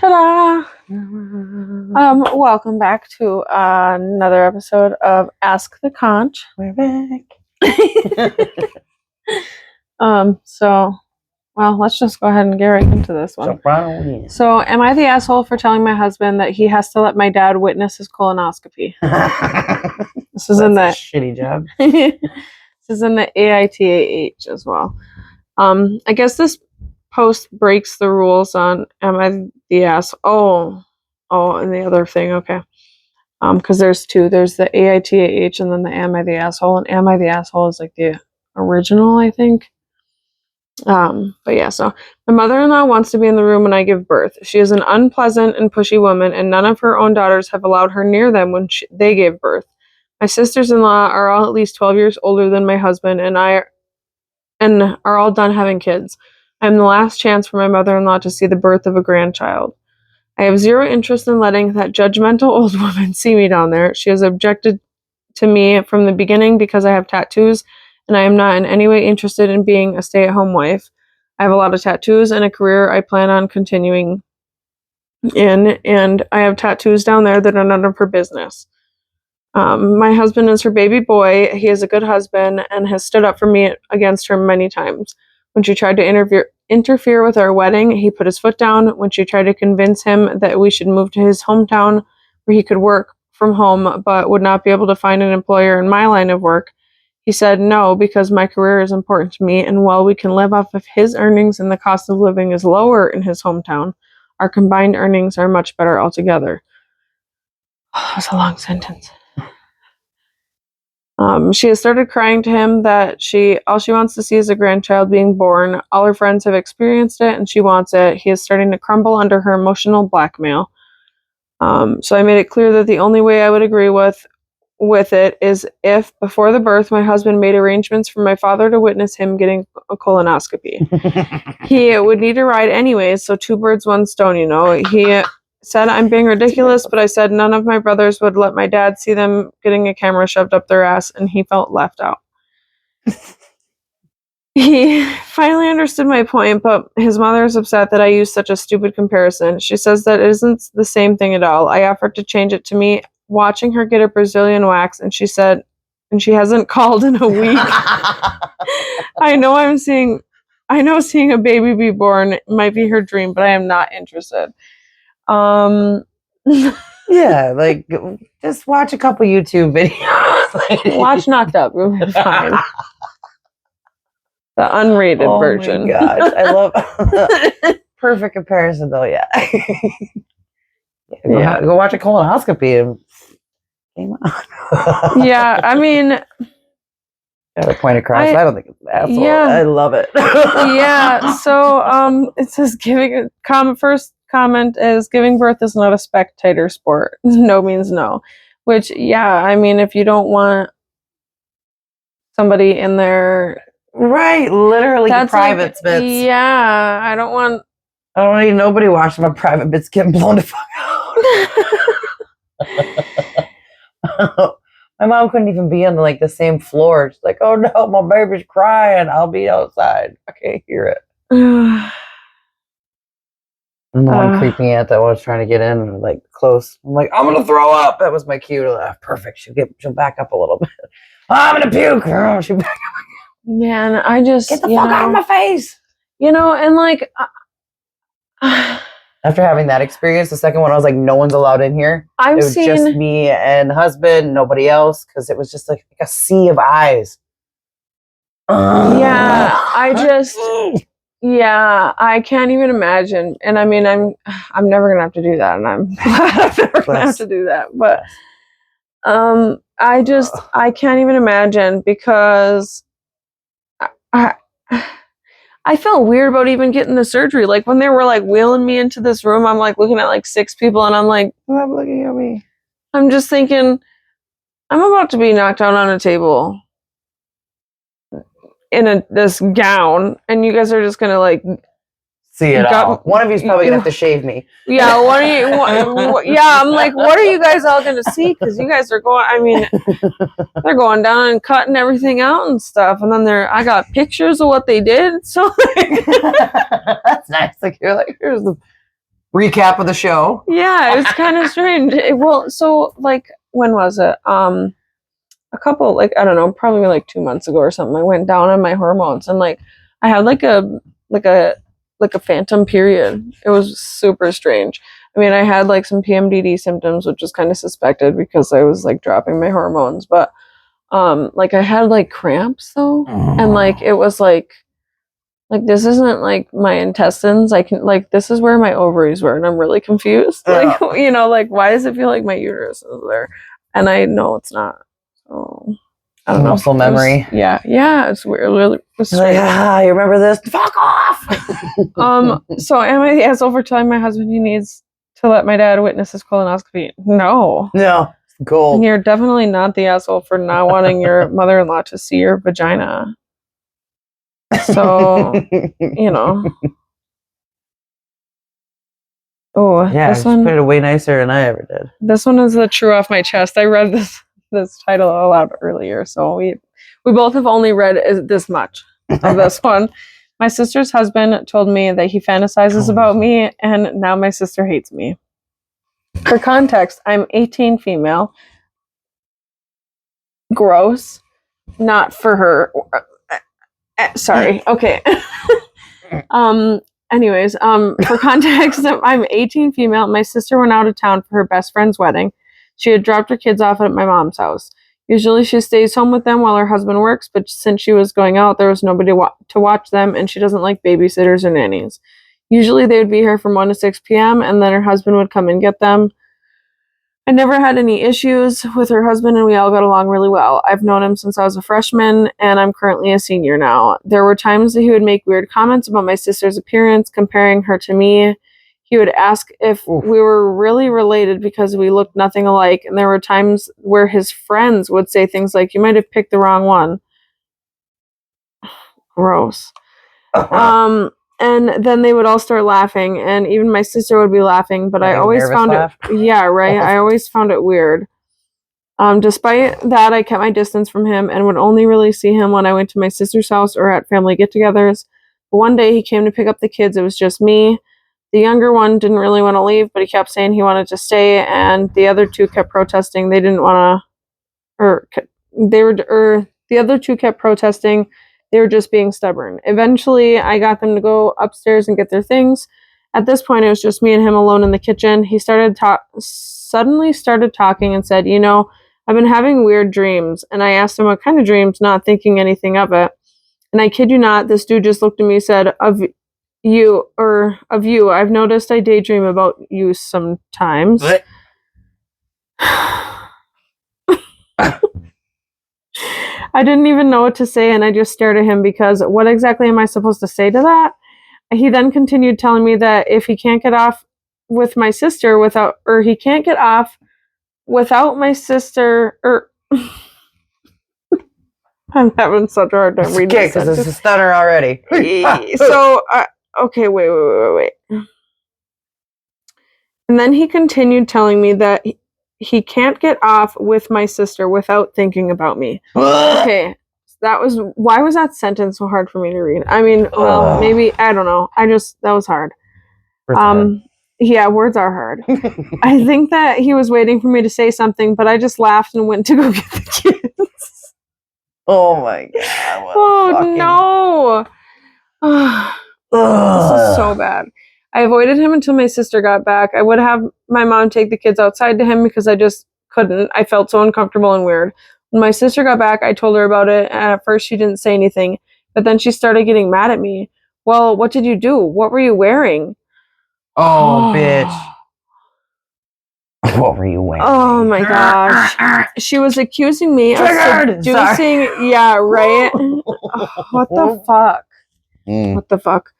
Ta-da! Welcome back to another episode of Ask The Conch. We're back. Well, let's just go ahead and get right into this one. So, am I the asshole for telling my husband that he has to let my dad witness his colonoscopy? This is in the shitty job. This is in the AITAH as well. I guess this post breaks the rules on am I the ass? Oh, and the other thing, okay. Because there's two. There's the AITAH and then the am I the asshole? And am I the asshole is like the original, I think. But yeah, so my mother-in-law wants to be in the room when I give birth. She is an unpleasant and pushy woman, and none of her own daughters have allowed her near them when they gave birth. My sisters-in-law are all at least 12 years older than my husband, and are all done having kids. I'm the last chance for my mother-in-law to see the birth of a grandchild. I have zero interest in letting that judgmental old woman see me down there. She has objected to me from the beginning because I have tattoos, and I am not in any way interested in being a stay-at-home wife. I have a lot of tattoos and a career I plan on continuing in, and I have tattoos down there that are none of her business. My husband is her baby boy. He is a good husband and has stood up for me against her many times. When she tried to interfere with our wedding, he put his foot down. When she tried to convince him that we should move to his hometown where he could work from home but would not be able to find an employer in my line of work, he said no because my career is important to me, and while we can live off of his earnings and the cost of living is lower in his hometown, our combined earnings are much better altogether. Oh, that's a long sentence. She has started crying to him that all she wants to see is a grandchild being born. All her friends have experienced it, and she wants it. He is starting to crumble under her emotional blackmail. So I made it clear that the only way I would agree with it is if, before the birth, my husband made arrangements for my father to witness him getting a colonoscopy. He would need a ride anyways, so two birds, one stone, you know. He said I'm being ridiculous, but I said none of my brothers would let my dad see them getting a camera shoved up their ass, and he felt left out. He finally understood my point, but his mother is upset that I used such a stupid comparison. She says that it isn't the same thing at all. I offered to change it to me watching her get a Brazilian wax, and she said, and she hasn't called in a week. I know seeing a baby be born might be her dream, but I am not interested. Yeah, like just watch a couple YouTube videos. Watch Knocked Up, you'll be fine. The unrated version. Oh my gosh, I love perfect comparison though. Yeah, go watch a colonoscopy and came on. Yeah, I mean, got a point across. I don't think it's an asshole. Yeah, I love it. Yeah, so it says first comment is giving birth is not a spectator sport. No means no. Which, yeah, I mean, if you don't want somebody in there, right? Literally, the private bits. Yeah, I don't need nobody watching my private bits getting blown the fuck out. My mom couldn't even be on the same floor. She's like, "Oh no, my baby's crying. I'll be outside. I can't hear it." And the one creepy aunt that was trying to get in, close. I'm like, "I'm gonna throw up." That was my cue to laugh. Perfect. She'll back up a little bit. I'm gonna puke. Oh, she'll back up. Man, I just get the fuck out of my face. And after having that experience, the second one, I was like, no one's allowed in here. It was just me and husband, nobody else, because it was just like a sea of eyes. Yeah, I can't even imagine. And I mean, I'm never gonna have to do that, and I'm glad I'm never gonna have to do that. But I can't even imagine because I felt weird about even getting the surgery. Like when they were wheeling me into this room, I'm looking at 6 people, and I'm like, stop looking at me. I'm just thinking, I'm about to be knocked out on a table in this gown, and you guys are just gonna see it all. One of you's probably gonna have to shave me. Yeah, I'm like, what are you guys all gonna see? Because you guys are going. I mean, they're going down and cutting everything out and stuff, and then I got pictures of what they did. So that's nice. You're like, here's the recap of the show. Yeah, it's kind of strange. So like, when was it? A couple, like, I don't know, probably like 2 months ago or something. I went down on my hormones, and like, I had like a phantom period. It was super strange. I mean, I had like some PMDD symptoms, which was kind of suspected because I was like dropping my hormones, but like I had like cramps though, and like it was like this isn't like my intestines. I can like this is where my ovaries were, and I'm really confused. Like like why does it feel like my uterus is there? And I know it's not. So I don't know. Muscle memory. Yeah, it's weird. Really, it's like, you remember this? Fuck off. So am I the asshole for telling my husband he needs to let my dad witness his colonoscopy? No, gold. And you're definitely not the asshole for not wanting your mother-in-law to see your vagina. So Oh yeah, this one put it way nicer than I ever did. This one is the true off my chest. I read this title aloud earlier, so we both have only read this much of this one. My sister's husband told me that he fantasizes about me, and now my sister hates me. For context, I'm 18 female. Gross. Not for her. Sorry. Okay. Anyways, for context, I'm 18 female. My sister went out of town for her best friend's wedding. She had dropped her kids off at my mom's house. Usually she stays home with them while her husband works, but since she was going out, there was nobody to watch them, and she doesn't like babysitters or nannies. Usually they would be here from 1 to 6 p.m., and then her husband would come and get them. I never had any issues with her husband, and we all got along really well. I've known him since I was a freshman, and I'm currently a senior now. There were times that he would make weird comments about my sister's appearance, comparing her to me. He would ask if we were really related because we looked nothing alike, and there were times where his friends would say things like, "You might have picked the wrong one." Gross. And then they would all start laughing, and even my sister would be laughing, but I always found it... Yeah, right? I always found it weird. Despite that, I kept my distance from him and would only really see him when I went to my sister's house or at family get-togethers. But one day, he came to pick up the kids. It was just me. The younger one didn't really want to leave, but he kept saying he wanted to stay, and the other two kept protesting. They didn't want to... the other two kept protesting. They were just being stubborn. Eventually, I got them to go upstairs and get their things. At this point, it was just me and him alone in the kitchen. He suddenly started talking and said, I've been having weird dreams. And I asked him what kind of dreams, not thinking anything of it. And I kid you not, this dude just looked at me and said, of you, I've noticed I daydream about you sometimes. What? I didn't even know what to say, and I just stared at him because what exactly am I supposed to say to that? He then continued telling me that if he can't get off with my sister he can't get off without my sister, I'm having such a hard time reading this. Because it's a stutter already. So, okay, wait. And then he continued telling me that he can't get off with my sister without thinking about me. Okay, why was that sentence so hard for me to read? I mean, well, maybe, I don't know. That was hard. Yeah, words are hard. I think that he was waiting for me to say something, but I just laughed and went to go get the kids. Oh my God. No. This is so bad. I avoided him until my sister got back. I would have my mom take the kids outside to him because I just couldn't. I felt so uncomfortable and weird. When my sister got back, I told her about it, and at first she didn't say anything, but then she started getting mad at me. Well, what did you do? What were you wearing? Oh, bitch. What were you wearing? Oh my gosh. She was accusing me of seducing... Yeah, right? What the fuck? What the fuck?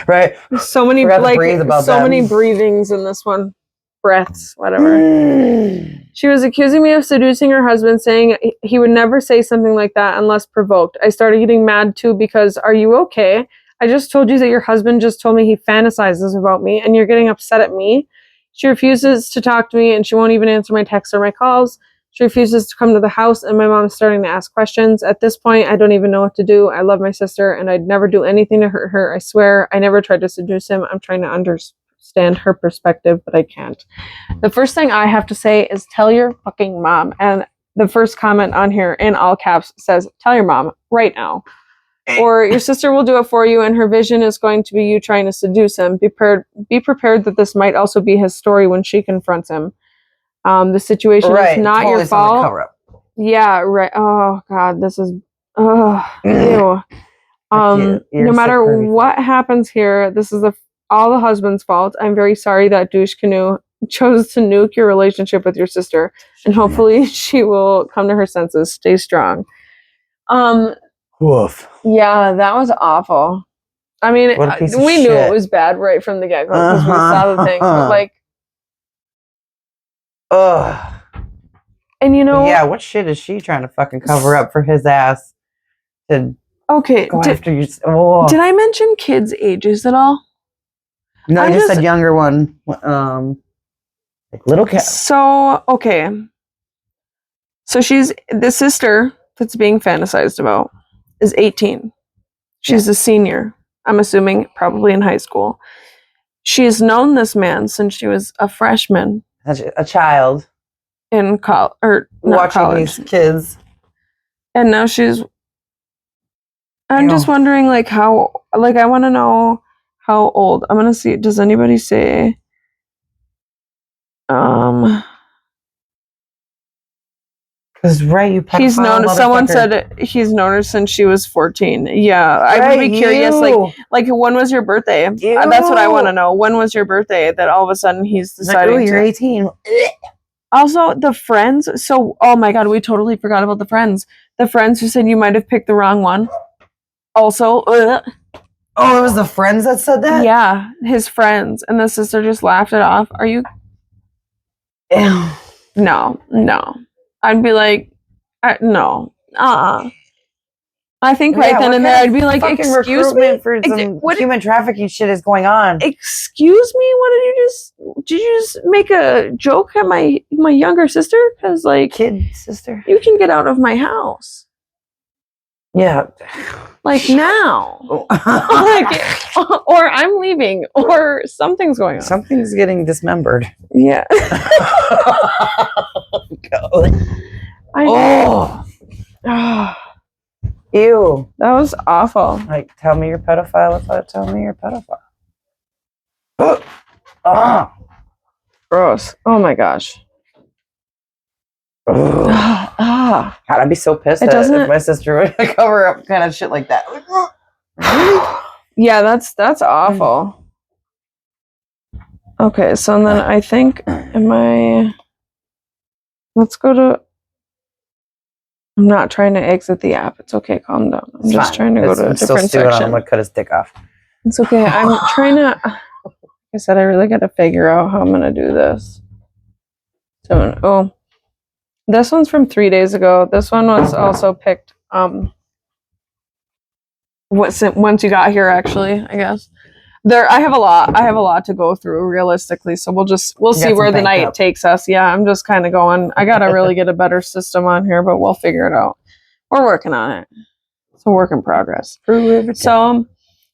Right. So many many breathings in this one. Breaths, whatever. She was accusing me of seducing her husband, saying he would never say something like that unless provoked. I started getting mad too because, are you okay? I just told you that your husband just told me he fantasizes about me and you're getting upset at me. She refuses to talk to me and she won't even answer my texts or my calls. She refuses to come to the house, and my mom's starting to ask questions. At this point, I don't even know what to do. I love my sister, and I'd never do anything to hurt her. I swear. I never tried to seduce him. I'm trying to understand her perspective, but I can't. The first thing I have to say is tell your fucking mom. And the first comment on here in all caps says, tell your mom right now. Or your sister will do it for you, and her vision is going to be you trying to seduce him. Be prepared that this might also be his story when she confronts him. The situation is not totally your fault. Yeah, right. Oh God, this is ew. No matter what happens here, this is all the husband's fault. I'm very sorry that douche canoe chose to nuke your relationship with your sister, and hopefully she will come to her senses. Stay strong. Woof. Yeah, that was awful. I mean, we knew it was bad right from the get-go because we saw the thing. But like, and yeah, what shit is she trying to fucking cover up for his ass to go after you? Did I mention kids' ages at all? No, I just said younger one. Like little cat. So, okay. So she's the sister that's being fantasized about is 18. She's a senior. I'm assuming probably in high school. She has known this man since she was a freshman. A child. In college, or not watching college. These kids. And now I'm just wondering, like, I want to know how old. I'm going to see, does anybody say, because you he's known. Someone said he's known her since she was 14. Yeah, I would be curious. Like when was your birthday? That's what I want to know. When was your birthday? That all of a sudden he's deciding you're 18. Also, the friends. So, oh my God, we totally forgot about the friends. The friends who said you might have picked the wrong one. Also, oh, it was the friends that said that. Yeah, his friends, and the sister just laughed it off. Are you? Ew. No. I'd be like, no, I think right then and there, I'd be like, excuse me, for some human trafficking shit is going on. Excuse me, did you just make a joke at my younger sister? Because like, kid sister, you can get out of my house. Yeah, like now, or I'm leaving, or something's going on. Something's getting dismembered. Yeah. Ew. That was awful. Like, tell me you're pedophile without telling me you're pedophile. Gross. Oh my gosh. God, I'd be so pissed if my sister would cover up kind of shit like that. Yeah, that's awful. Okay, so then I think, let's go to, I'm not trying to exit the app. It's okay, calm down. I'm just trying to go to a different section. I'm going to cut his dick off. It's okay, I'm trying to, like I said, I really got to figure out how I'm going to do this. So, this one's from 3 days ago. This one was also picked, once you got here, actually, I guess. I have a lot to go through realistically, so we'll see where the night takes us. Yeah, I'm just kind of going, I gotta really get a better system on here, but we'll figure it out. We're working on it. It's a work in progress. So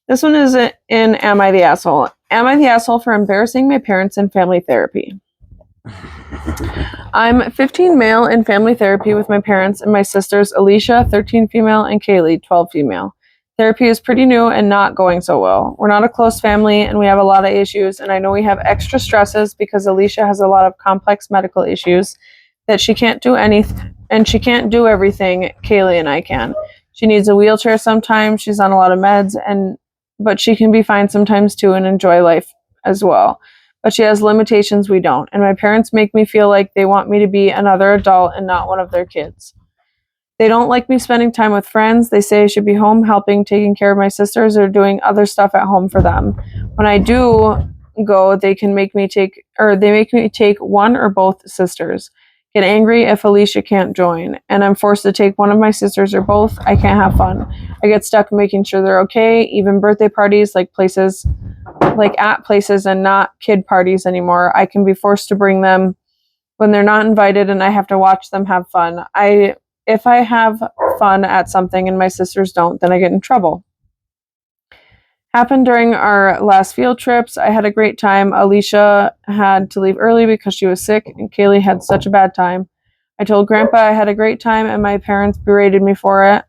this one is in Am I the Asshole? Am I the asshole for embarrassing my parents in family therapy? I'm 15 male in family therapy with my parents and my sisters Alicia, 13 female, and Kaylee, 12 female. Therapy is pretty new and not going so well. We're not a close family and we have a lot of issues, and I know we have extra stresses because Alicia has a lot of complex medical issues that she can't do anything, and she can't do everything Kaylee and I can. She needs a wheelchair sometimes, she's on a lot of meds, but she can be fine sometimes too and enjoy life as well. But she has limitations we don't, and my parents make me feel like they want me to be another adult and not one of their kids. They don't like me spending time with friends. They say I should be home helping, taking care of my sisters, or doing other stuff at home for them. When I do go, they make me take one or both sisters. Get angry if Alicia can't join, and I'm forced to take one of my sisters or both. I can't have fun. I get stuck making sure they're okay. Even birthday parties, at places and not kid parties anymore, I can be forced to bring them when they're not invited and I have to watch them have fun. If I have fun at something and my sisters don't, then I get in trouble. Happened during our last field trips. I had a great time. Alicia had to leave early because she was sick, and Kaylee had such a bad time. I told Grandpa I had a great time, and my parents berated me for it.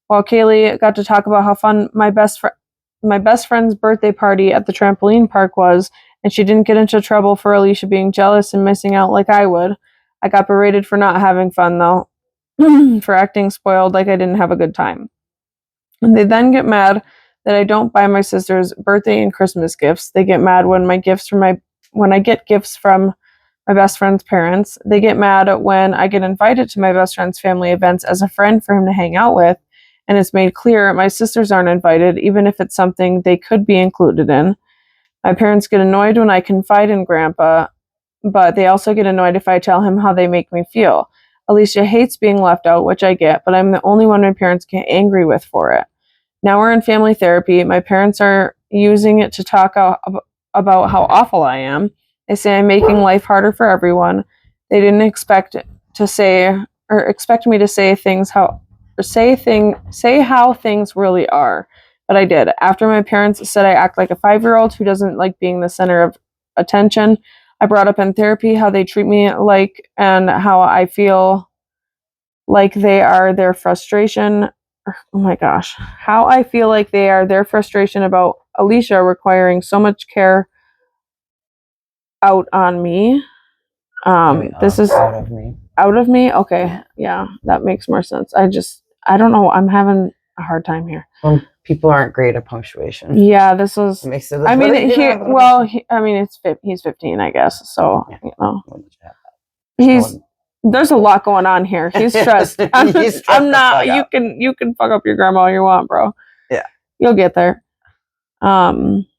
While Kaylee got to talk about how fun my best friend's birthday party at the trampoline park was, and she didn't get into trouble for Alicia being jealous and missing out like I would. I got berated for not having fun, though, for acting spoiled like I didn't have a good time. And they then get mad that I don't buy my sisters birthday and Christmas gifts. They get mad when I get gifts from my best friend's parents. They get mad when I get invited to my best friend's family events as a friend for him to hang out with, and it's made clear my sisters aren't invited, even if it's something they could be included in. My parents get annoyed when I confide in Grandpa, but they also get annoyed if I tell him how they make me feel. Alicia hates being left out, which I get, but I'm the only one my parents get angry with for it. Now we're in family therapy. My parents are using it to talk about how awful I am. They say I'm making life harder for everyone. They didn't expect me to say how things really are, but I did. After my parents said I act like a 5-year-old who doesn't like being the center of attention, I brought up in therapy how they treat me and how I feel like they are their frustration. Oh my gosh. How I feel like they are their frustration about Alicia requiring so much care out on me. This is out of me. Out of me? Okay. Yeah, that makes more sense. I don't know. I'm having a hard time here. Well, people aren't great at punctuation. Yeah, this is. It makes it. He's 15, I guess. So yeah. There's a lot going on here. He's stressed. I'm not. You can fuck up your grandma all you want, bro. Yeah, you'll get there. A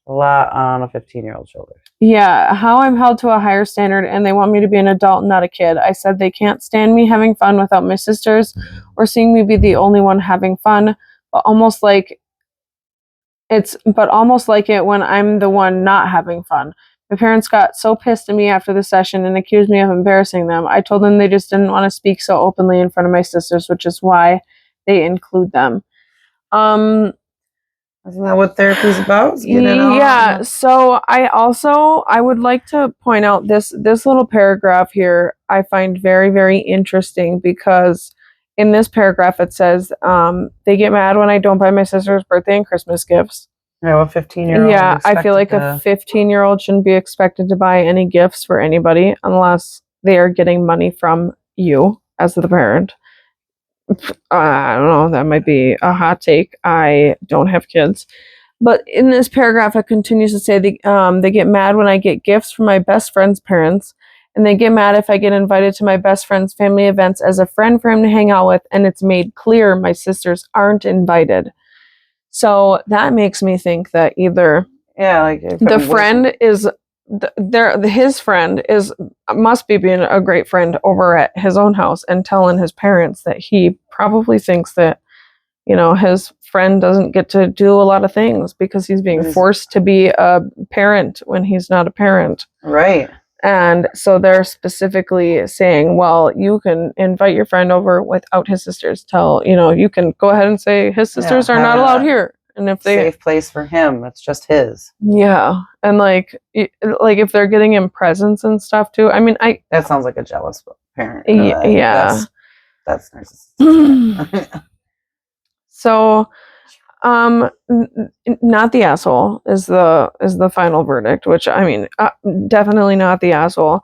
lot on a 15-year-old shoulders. Yeah, how I'm held to a higher standard, and they want me to be an adult, not a kid. I said they can't stand me having fun without my sisters, or seeing me be the only one having fun, but almost like it when I'm the one not having fun. My parents got so pissed at me after the session and accused me of embarrassing them. I told them they just didn't want to speak so openly in front of my sisters, which is why they include them. Isn't that what therapy's about? Yeah. So I would like to point out this little paragraph here I find very, very interesting, because in this paragraph it says they get mad when I don't buy my sister's birthday and Christmas gifts. Yeah, a 15-year-old. Yeah, I feel like a 15-year-old shouldn't be expected to buy any gifts for anybody unless they are getting money from you as the parent. I don't know, that might be a hot take. I don't have kids. But in this paragraph, it continues to say they get mad when I get gifts from my best friend's parents, and they get mad if I get invited to my best friend's family events as a friend for him to hang out with, and it's made clear my sisters aren't invited. So that makes me think that either the friend is his friend must be being a great friend over at his own house and telling his parents that he probably thinks that, his friend doesn't get to do a lot of things because he's being forced to be a parent when he's not a parent. Right. And so they're specifically saying, well, you can invite your friend over without his sisters. You can go ahead and say his sisters are not allowed here. And if safe place for him, it's just his. Yeah. And if they're getting him presents and stuff too. I mean, that sounds like a jealous parent. Yeah. That's narcissistic. So, not the asshole is the final verdict, which I mean, definitely not the asshole.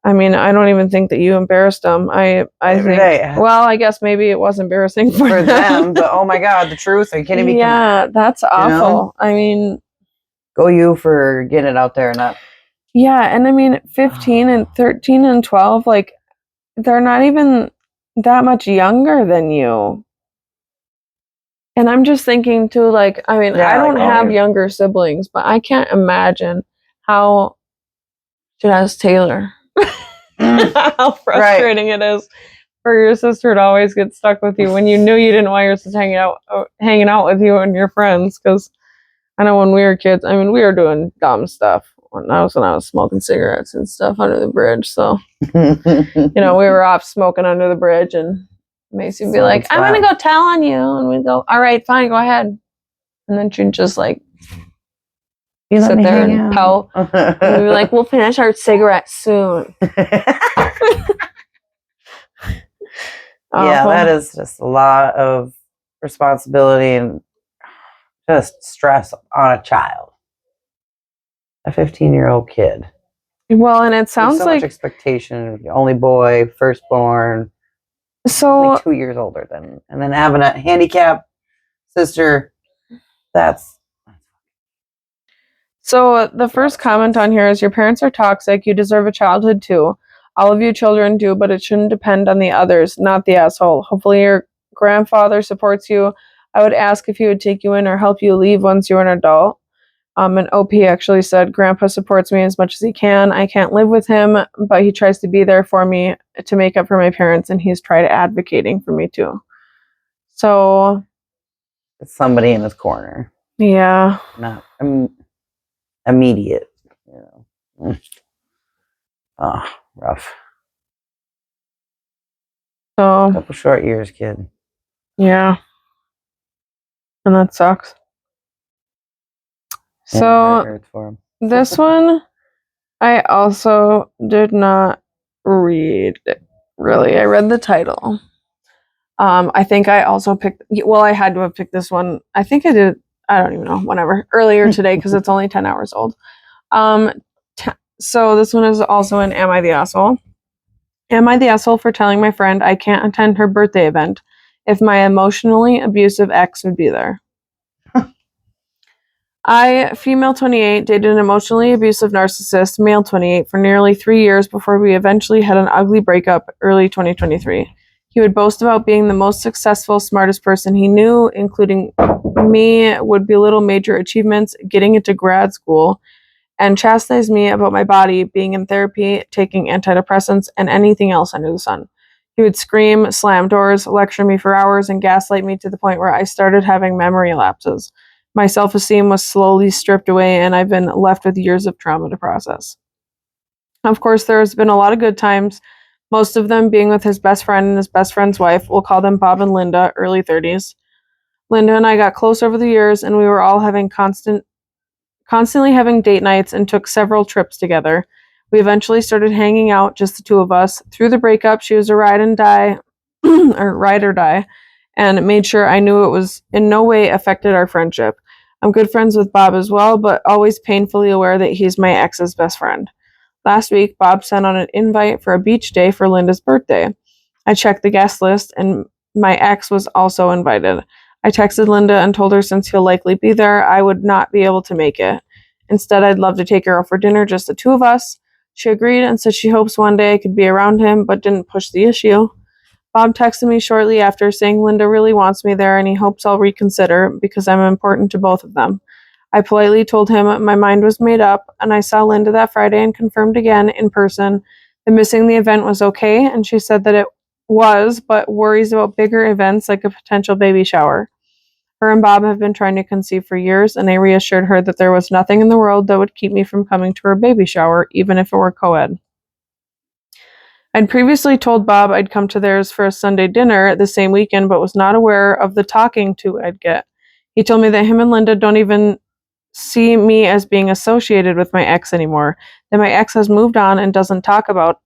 I mean, I don't even think that you embarrassed them. I think. Well, I guess maybe it was embarrassing for them, but oh my God, the truth! Are you kidding me? Yeah, that's awful. I mean, go you for getting it out there, not. Yeah, and I mean, 15 and 13 and 12, they're not even that much younger than you. And I'm just thinking too, I don't have younger siblings, but I can't imagine how. Should ask Taylor. How frustrating it is for your sister to always get stuck with you when you knew you didn't want your sister hanging out with you and your friends. Because I know when we were kids, I mean, we were doing dumb stuff. when I was smoking cigarettes and stuff under the bridge. So, we were off smoking under the bridge, and Macy would be like, I'm going to go tell on you. And we'd go, all right, fine, go ahead. And then she'd just like sit there and pout. And we'd be like, we'll finish our cigarette soon. Yeah, that is just a lot of responsibility and just stress on a child. A 15-year-old kid. Well, and it sounds so like much expectation. Only boy, firstborn. So only 2 years older than, and then having a handicapped sister. So the first comment on here is, your parents are toxic. You deserve a childhood too. All of you children do, but it shouldn't depend on the others, not the asshole. Hopefully your grandfather supports you. I would ask if he would take you in or help you leave once you're an adult. And OP actually said, Grandpa supports me as much as he can. I can't live with him, but he tries to be there for me to make up for my parents, and he's tried advocating for me too. So it's somebody in his corner. Yeah. Not immediate, Oh, rough. So, a couple short years, kid. Yeah. And that sucks. So, this one, I also did not read, really. I read the title. I think I also picked, I had to have picked this one. I think I did, I don't even know, whenever, earlier today, because it's only 10 hours old. So this one is also an Am I the Asshole? Am I the asshole for telling my friend I can't attend her birthday event if my emotionally abusive ex would be there? I, female 28, dated an emotionally abusive narcissist, male 28, for nearly 3 years before we eventually had an ugly breakup early 2023. He would boast about being the most successful, smartest person he knew, including me, would belittle major achievements, getting into grad school, and chastise me about my body, being in therapy, taking antidepressants, and anything else under the sun. He would scream, slam doors, lecture me for hours, and gaslight me to the point where I started having memory lapses. My self-esteem was slowly stripped away, and I've been left with years of trauma to process. Of course, there's been a lot of good times, most of them being with his best friend and his best friend's wife. We'll call them Bob and Linda, early 30s. Linda and I got close over the years, and we were all having constantly having date nights and took several trips together. We eventually started hanging out, just the two of us. Through the breakup, she was a ride or die, and made sure I knew it was in no way affected our friendship. I'm good friends with Bob as well, but always painfully aware that he's my ex's best friend. Last week, Bob sent on an invite for a beach day for Linda's birthday. I checked the guest list, and my ex was also invited. I texted Linda and told her since he'll likely be there, I would not be able to make it. Instead, I'd love to take her out for dinner, just the two of us. She agreed and said she hopes one day I could be around him, but didn't push the issue. Bob texted me shortly after saying Linda really wants me there and he hopes I'll reconsider because I'm important to both of them. I politely told him my mind was made up, and I saw Linda that Friday and confirmed again in person that missing the event was okay, and she said that it was, but worries about bigger events like a potential baby shower. Her and Bob have been trying to conceive for years, and I reassured her that there was nothing in the world that would keep me from coming to her baby shower, even if it were co-ed. I'd previously told Bob I'd come to theirs for a Sunday dinner the same weekend, but was not aware of the talking to I'd get. He told me that him and Linda don't even see me as being associated with my ex anymore, that my ex has moved on and doesn't talk about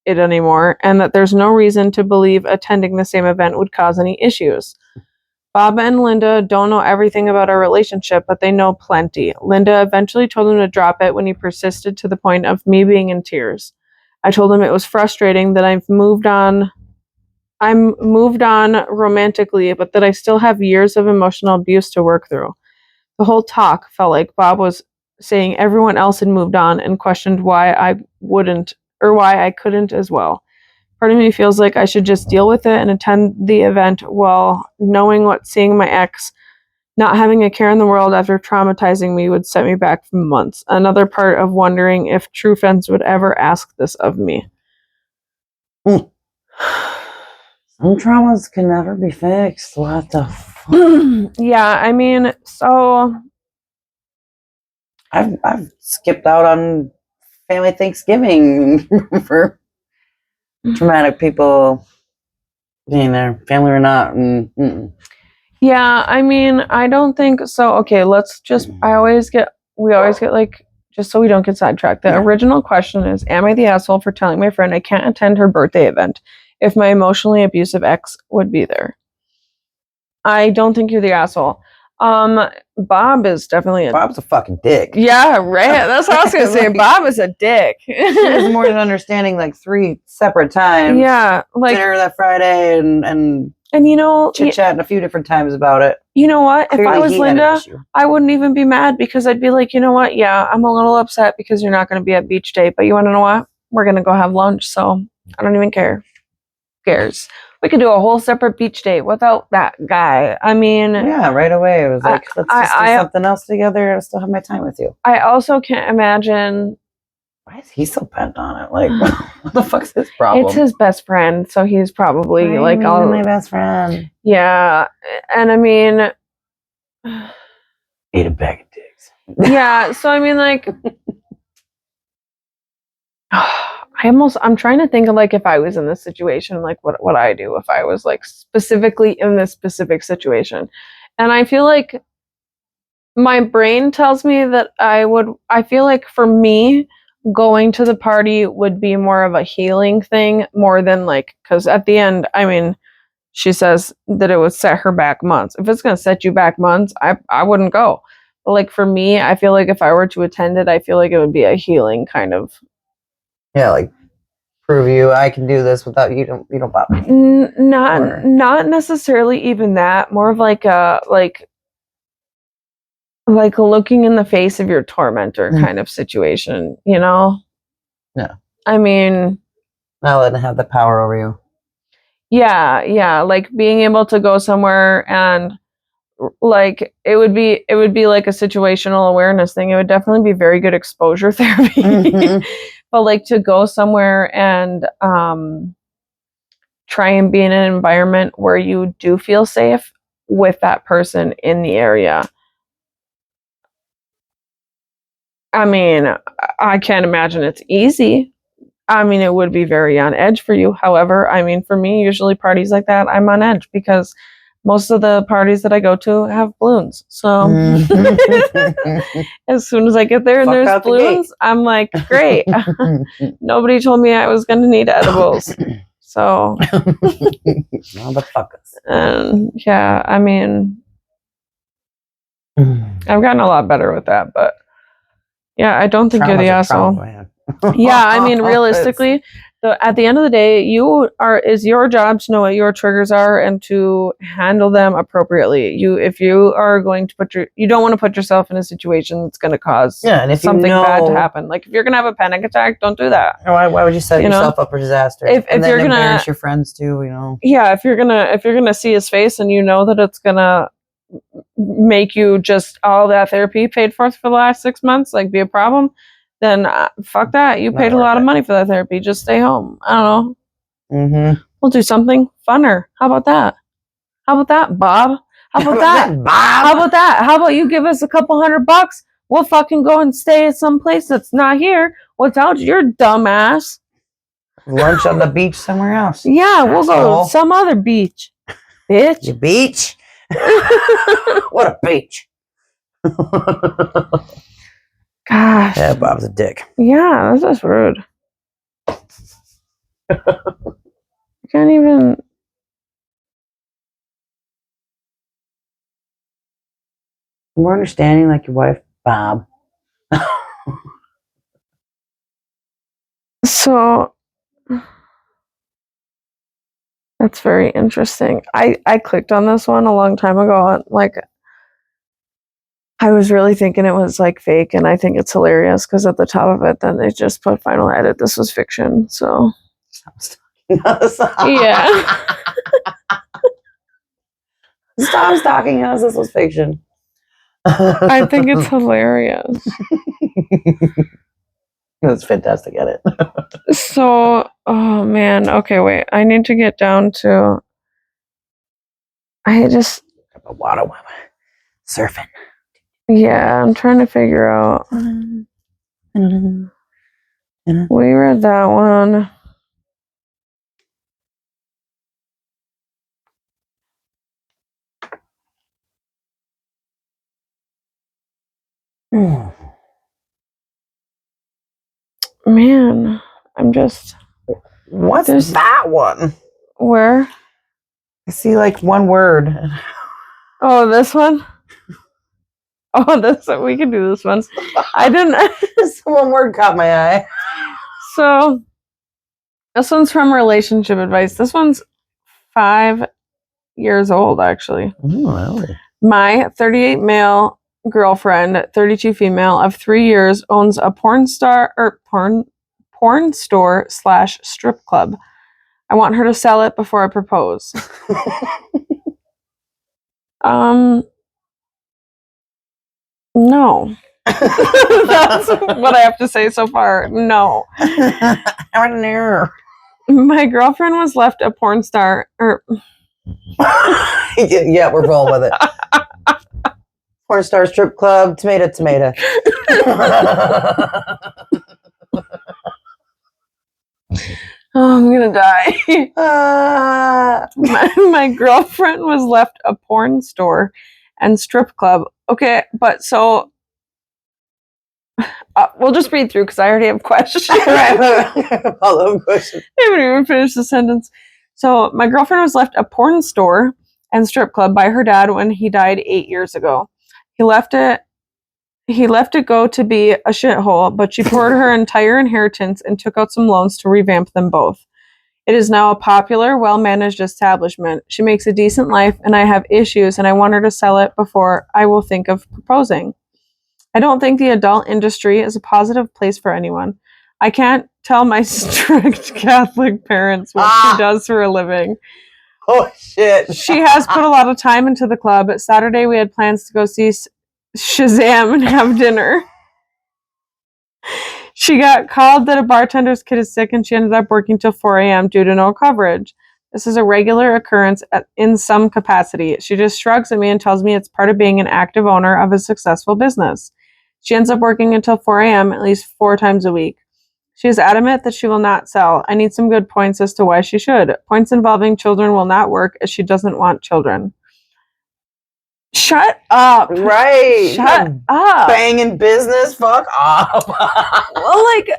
it anymore, and that there's no reason to believe attending the same event would cause any issues. Bob and Linda don't know everything about our relationship, but they know plenty. Linda eventually told him to drop it when he persisted to the point of me being in tears. I told him it was frustrating that I'm moved on romantically, but that I still have years of emotional abuse to work through. The whole talk felt like Bob was saying everyone else had moved on and questioned why I wouldn't, or why I couldn't as well. Part of me feels like I should just deal with it and attend the event while knowing what seeing my ex not having a care in the world after traumatizing me would set me back for months. Another part of wondering if true friends would ever ask this of me. Some traumas can never be fixed. What the fuck? Yeah, I mean, so... I've skipped out on family Thanksgiving for traumatic people being there, family or not. Yeah, I mean, I don't think so. Okay, we always get like, just so we don't get sidetracked. The original question is, am I the asshole for telling my friend I can't attend her birthday event if my emotionally abusive ex would be there? I don't think you're the asshole. Bob is definitely Bob's a fucking dick. Yeah, right. That's what I was gonna say. Bob is a dick. She was more than understanding, like 3 separate times. Yeah, like dinner that Friday and you know, chit chatting a few different times about it. You know what? Clearly if I was he had an Linda, issue. I wouldn't even be mad because I'd be like, you know what? Yeah, I'm a little upset because you're not going to be at beach day, but you want to know what? We're going to go have lunch, so I don't even care. Who cares? We could do a whole separate beach date without that guy. I mean, Yeah, right away it was like, let's just do something else together. I still have my time with you. I also can't imagine. Why is he so bent on it? Like, what the fuck's his problem? It's his best friend, so he's probably like, "All my best friend." Yeah, and I mean, Eat a bag of dicks. Yeah, so I mean, like, I'm trying to think of like if I was in this situation, like what I do if I was like specifically in this specific situation, and I feel like my brain tells me that I feel like for me, going to the party would be more of a healing thing more than like, because at the end, I mean, she says that it would set her back months. If it's going to set you back months, I wouldn't go. But like for me, I feel like if I were to attend it, I feel like it would be a healing kind of. Yeah, like prove you I can do this without you don't bother me. Not necessarily even that. More of like a like looking in the face of your tormentor kind of situation, you know? Yeah. I mean, not letting it have the power over you. Yeah, like being able to go somewhere and like it would be like a situational awareness thing. It would definitely be very good exposure therapy. But like to go somewhere and try and be in an environment where you do feel safe with that person in the area. I mean, I can't imagine it's easy. I mean, it would be very on edge for you. However, I mean, for me, usually parties like that, I'm on edge because most of the parties that I go to have balloons. So as soon as I get there and there's balloons, I'm like, great. Nobody told me I was going to need edibles. So, motherfuckers. Yeah, I mean, I've gotten a lot better with that, but yeah, I don't think you're the asshole. Yeah, I mean, realistically, at the end of the day, it's your job to know what your triggers are and to handle them appropriately. If you are going to you don't want to put yourself in a situation that's going to cause something bad to happen. Like if you're going to have a panic attack, don't do that. Why would you set yourself up for disaster? If you're going to embarrass your friends too, you know. Yeah, if you're gonna see his face and you know that it's gonna make you just all that therapy paid for the last 6 months like be a problem, then fuck that. You paid a lot of money for that therapy. Just stay home. I don't know. We'll do something funner. How about that? Bob? How about that? Bob? How about you give us a couple $100? We'll fucking go and stay at some place that's not here without your dumb ass. Lunch on the beach somewhere else. Yeah, we'll go to some other beach. Bitch. Your beach? What a beach. Gosh. Yeah, Bob's a dick. Yeah, that's just rude. You can't even. More understanding like your wife, Bob. So that's very interesting. I clicked on this one a long time ago and like I was really thinking it was like fake, and I think it's hilarious because at the top of it then they just put final edit. This was fiction. So yeah. Stop stalking us. This was fiction. I think it's hilarious. That's fantastic at it. So, oh man. Okay, wait. I need to get down to. A water surfing. Yeah, I'm trying to figure out. We read that one. Man, I'm just. What's that one? Where? I see like one word. Oh, this one? Oh, this we can do this one. I didn't. This one word caught my eye. So, this one's from Relationship Advice. This one's 5 years old, actually. Oh, really? My 38 male girlfriend, 32 female, of 3 years, owns a porn store / strip club. I want her to sell it before I propose. No. That's what I have to say so far. No. My girlfriend was left a porn star. Yeah, we're rolling with it. Porn star, strip club, tomato. Oh, I'm gonna die. My girlfriend was left a porn store and strip club. Okay, but so we'll just read through because I already have questions. Follow-up questions. I haven't even finished the sentence. So my girlfriend was left a porn store and strip club by her dad when he died 8 years ago. He left it go to be a shithole, but she poured her entire inheritance and took out some loans to revamp them both. It is now a popular, well-managed establishment. She makes a decent life, and I have issues, and I want her to sell it before I will think of proposing. I don't think the adult industry is a positive place for anyone. I can't tell my strict Catholic parents what she does for a living. Oh, shit. She has put a lot of time into the club. Saturday, we had plans to go see Shazam and have dinner. She got called that a bartender's kid is sick, and she ended up working till 4 a.m. due to no coverage. This is a regular occurrence in some capacity. She just shrugs at me and tells me it's part of being an active owner of a successful business. She ends up working until 4 a.m. at least 4 times a week. She is adamant that she will not sell. I need some good points as to why she should. Points involving children will not work as she doesn't want children. Shut up. Right. Shut up. Banging business. Fuck off. Well, like,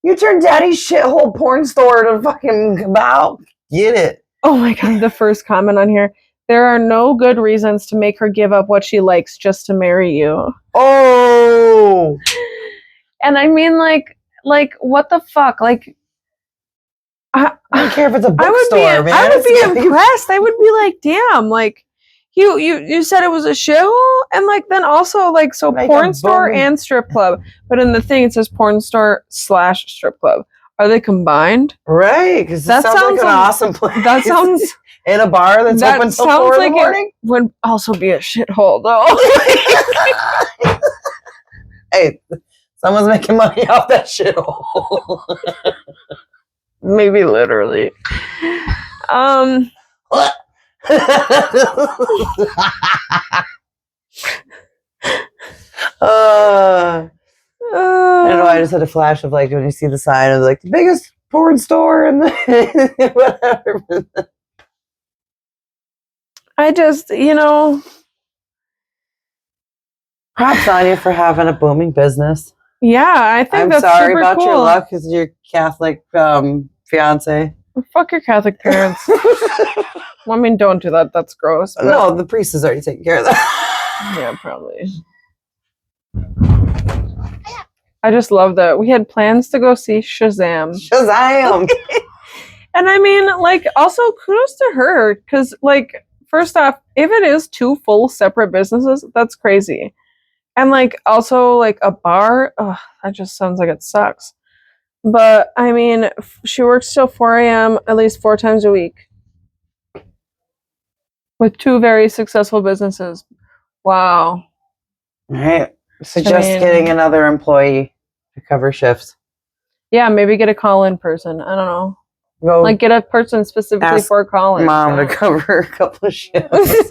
you turned daddy's shithole porn store to fucking about. Get it. Oh my God. The first comment on here. There are no good reasons to make her give up what she likes just to marry you. Oh. And I mean, like, what the fuck? Like, I don't care if it's a bookstore, man. I would be impressed. I would be like, damn, like, you said it was a shithole, and like then also like so like porn store and strip club, but in the thing it says porn store / strip club. Are they combined? Right, because that sounds like an awesome place. That sounds in a bar that's open till 4 in the morning. It would also be a shithole though. Hey, someone's making money off that shithole. Maybe literally. What? I don't know. I just had a flash of like when you see the sign of like the biggest porn store and the whatever. I just, props on you for having a booming business. Yeah, I think that's super cool. I'm sorry about your luck because your Catholic fiance. Fuck your Catholic parents. Well, I mean, don't do that. That's gross. But... No, the priest is already taking care of that. Yeah, probably. I just love that. We had plans to go see Shazam. Shazam! And I mean, like, also kudos to her. Because, like, first off, if it is 2 full separate businesses, that's crazy. And, like, also, like, a bar, that just sounds like it sucks. But, I mean, she works till 4 a.m. at least 4 times a week. With 2 very successful businesses. Wow. Right. Suggest getting another employee to cover shifts. Yeah, maybe get a call-in person. I don't know. Like, get a person specifically for call-in. Mom to cover a couple of shifts.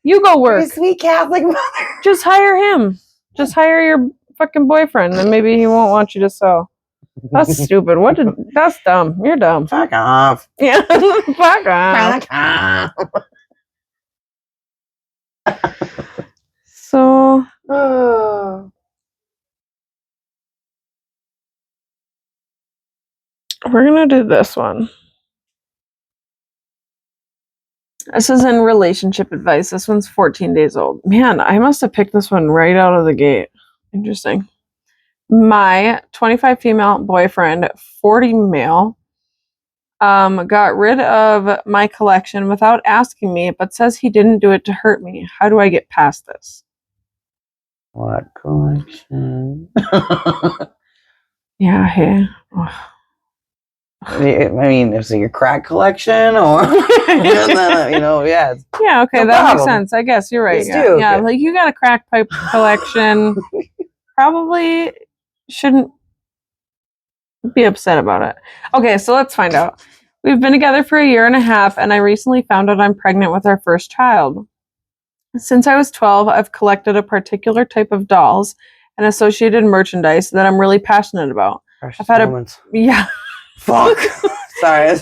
You go work. You're a sweet Catholic mother. Just hire him. Just hire your fucking boyfriend, and maybe he won't want you to sew. That's stupid. That's dumb. You're dumb. Fuck off. Yeah. Fuck off. Fuck off. So we're gonna do this one. This is in relationship advice. This one's 14 days old. Man, I must have picked this one right out of the gate. Interesting. My 25 female boyfriend, 40 male, got rid of my collection without asking me, but says he didn't do it to hurt me. How do I get past this? What collection? Yeah, hey. I mean, is it your crack collection or yeah. Yeah, okay, No that problem. makes sense. I guess you're right. Please do. Yeah, like you got a crack pipe collection. Probably shouldn't be upset about it. Okay, so let's find out. We've been together for 1.5 years, and I recently found out I'm pregnant with our first child. Since I was 12, I've collected a particular type of dolls and associated merchandise that I'm really passionate about. Precious I've had moments. Yeah. Fuck. Sorry.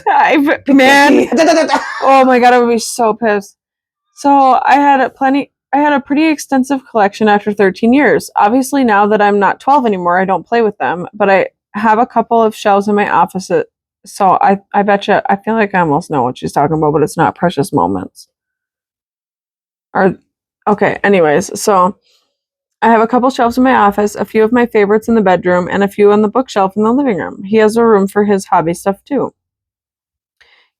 Man. Oh my god, I would be so pissed. So I had a pretty extensive collection after 13 years. Obviously, now that I'm not 12 anymore, I don't play with them, but I have a couple of shelves in my office. So I bet you, I feel like I almost know what she's talking about, but it's not precious moments. Okay, anyways, so I have a couple shelves in my office, a few of my favorites in the bedroom, and a few on the bookshelf in the living room. He has a room for his hobby stuff too.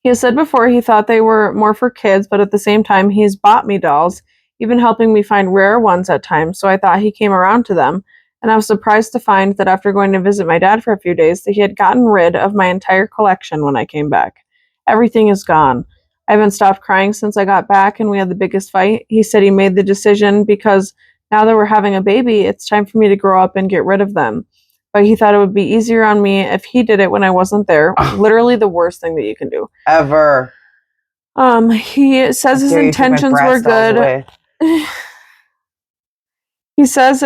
He has said before he thought they were more for kids, but at the same time, he's bought me dolls, even helping me find rare ones at times, so I thought he came around to them, and I was surprised to find that after going to visit my dad for a few days, that he had gotten rid of my entire collection when I came back. Everything is gone. I haven't stopped crying since I got back, and we had the biggest fight. He said he made the decision because now that we're having a baby, it's time for me to grow up and get rid of them. But he thought it would be easier on me if he did it when I wasn't there. Literally the worst thing that you can do. Ever. He says his intentions were good. He says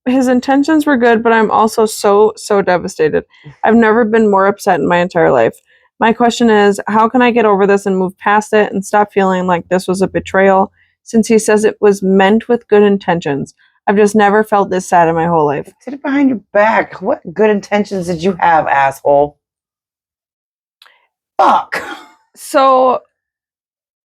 his intentions were good, but I'm also so devastated. I've never been more upset in my entire life. My question is, how can I get over this and move past it and stop feeling like this was a betrayal, since he says it was meant with good intentions? I've just never felt this sad in my whole life. Did it behind your back. What good intentions did you have, asshole? Fuck. So...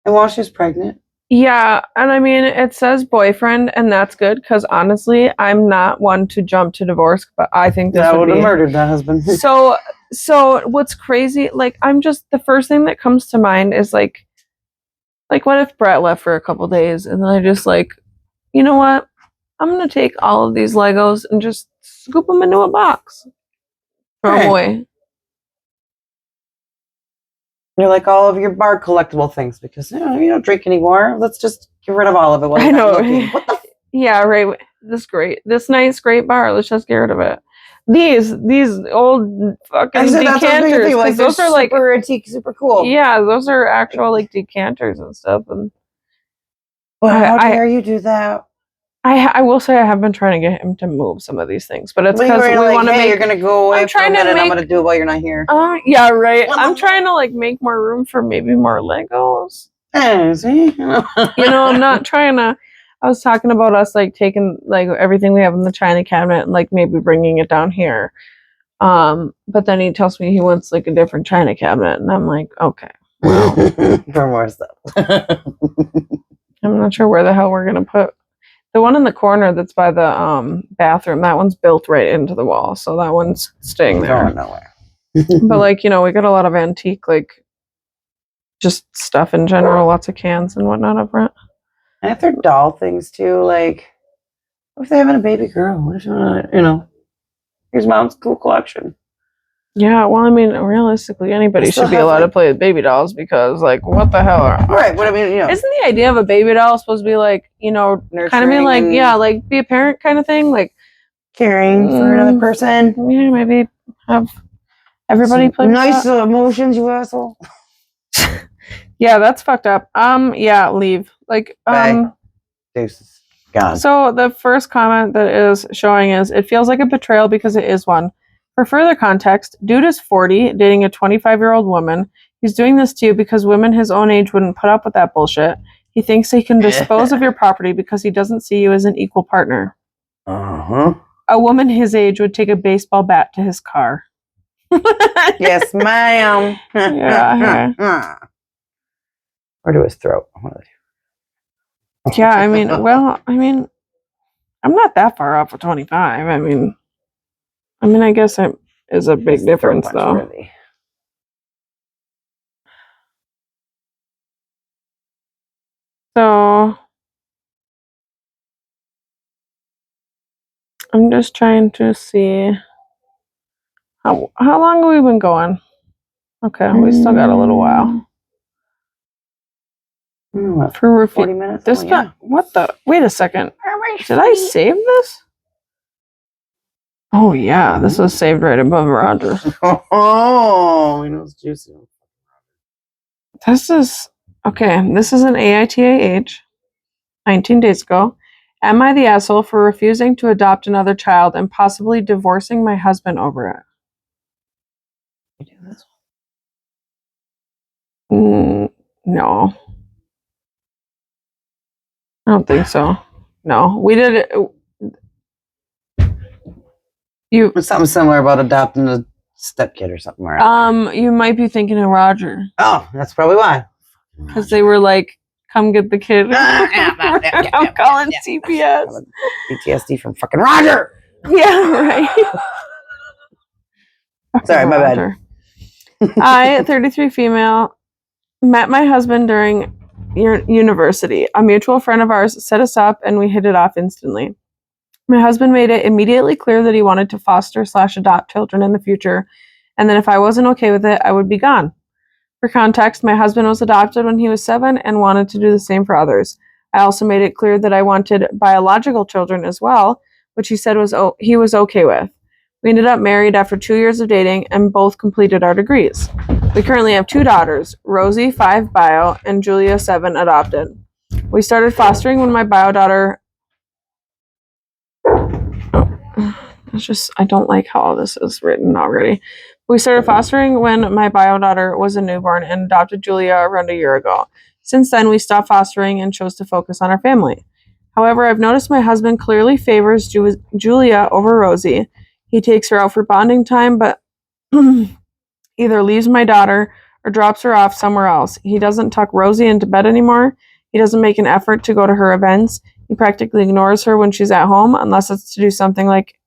And while she was pregnant? Yeah, and I mean, it says boyfriend, and that's good, because honestly, I'm not one to jump to divorce, but I think this would have murdered that husband. So what's crazy, like, the first thing that comes to mind is, like, what if Brett left for a couple days, and then I just, like, you know what? I'm going to take all of these Legos and just scoop them into a box. Throw them away. You're like all of your bar collectible things because you don't drink anymore. Let's just get rid of all of it. I know. What the? Yeah, right. This nice, great bar. Let's just get rid of it. These old fucking decanters. Like, those are like super antique, super cool. Yeah, those are actual like decanters and stuff. And how dare you do that? I will say I have been trying to get him to move some of these things, but it's because we want to make. You're gonna go away for a minute. I'm gonna do it while you're not here. Yeah, right. I'm trying to like make more room for maybe more Legos. See? I'm not trying to. I was talking about us like taking like everything we have in the china cabinet and like maybe bringing it down here. But then he tells me he wants like a different china cabinet, and I'm like, okay, well, for more stuff. I'm not sure where the hell we're gonna put. The one in the corner that's by the bathroom, that one's built right into the wall, so that one's staying there. Going nowhere. But like, we got a lot of antique, like, just stuff in general, lots of cans and whatnot over it. And if they're doll things too, like, what if they're having a baby girl? What if here's mom's cool collection. Yeah, well, I mean, realistically, anybody should be allowed to play with baby dolls because, like, what the hell? Right, but I mean, Isn't the idea of a baby doll supposed to be, like, kind of be like, like, be a parent kind of thing? Like, caring for another person? Yeah, maybe have everybody play with nice emotions, you asshole. Yeah, that's fucked up. Yeah, leave. Like, Deuces. Gone. So the first comment that is showing is, it feels like a betrayal because it is one. For further context, dude is 40, dating a 25-year-old woman. He's doing this to you because women his own age wouldn't put up with that bullshit. He thinks he can dispose of your property because he doesn't see you as an equal partner. Uh-huh. A woman his age would take a baseball bat to his car. Yes, ma'am. Yeah. Or to his throat. Yeah, I mean, I'm not that far off of 25. I mean, I guess it is a big difference, though. Really. So, I'm just trying to see how long have we been going? Okay, we still got a little while. For 40 minutes? What the? Wait a second. Did I save this? Oh, yeah, this was saved right above Roger. Oh, he knows juicy. This is an AITAH, 19 days ago. Am I the asshole for refusing to adopt another child and possibly divorcing my husband over it? You do this? No. I don't think so. No, we did it. It's something similar about adopting a stepkid or something. Right? You might be thinking of Roger. Oh, that's probably why. Because they were like, come get the kid. I'm calling CPS. PTSD from fucking Roger. Yeah, right. Sorry, my bad. I, 33 female, met my husband during university. A mutual friend of ours set us up and we hit it off instantly. My husband made it immediately clear that he wanted to foster/adopt children in the future, and then if I wasn't okay with it, I would be gone. For context, my husband was adopted when he was 7 and wanted to do the same for others. I also made it clear that I wanted biological children as well, which he said he was okay with. We ended up married after 2 years of dating and both completed our degrees. We currently have 2 daughters, Rosie, 5 bio, and Julia, 7 adopted. We started fostering when my bio daughter... I don't like how all this is written already. We started fostering when my bio daughter was a newborn and adopted Julia around a year ago. Since then, we stopped fostering and chose to focus on our family. However, I've noticed my husband clearly favors Julia over Rosie. He takes her out for bonding time, but either leaves my daughter or drops her off somewhere else. He doesn't tuck Rosie into bed anymore. He doesn't make an effort to go to her events. He practically ignores her when she's at home, unless it's to do something like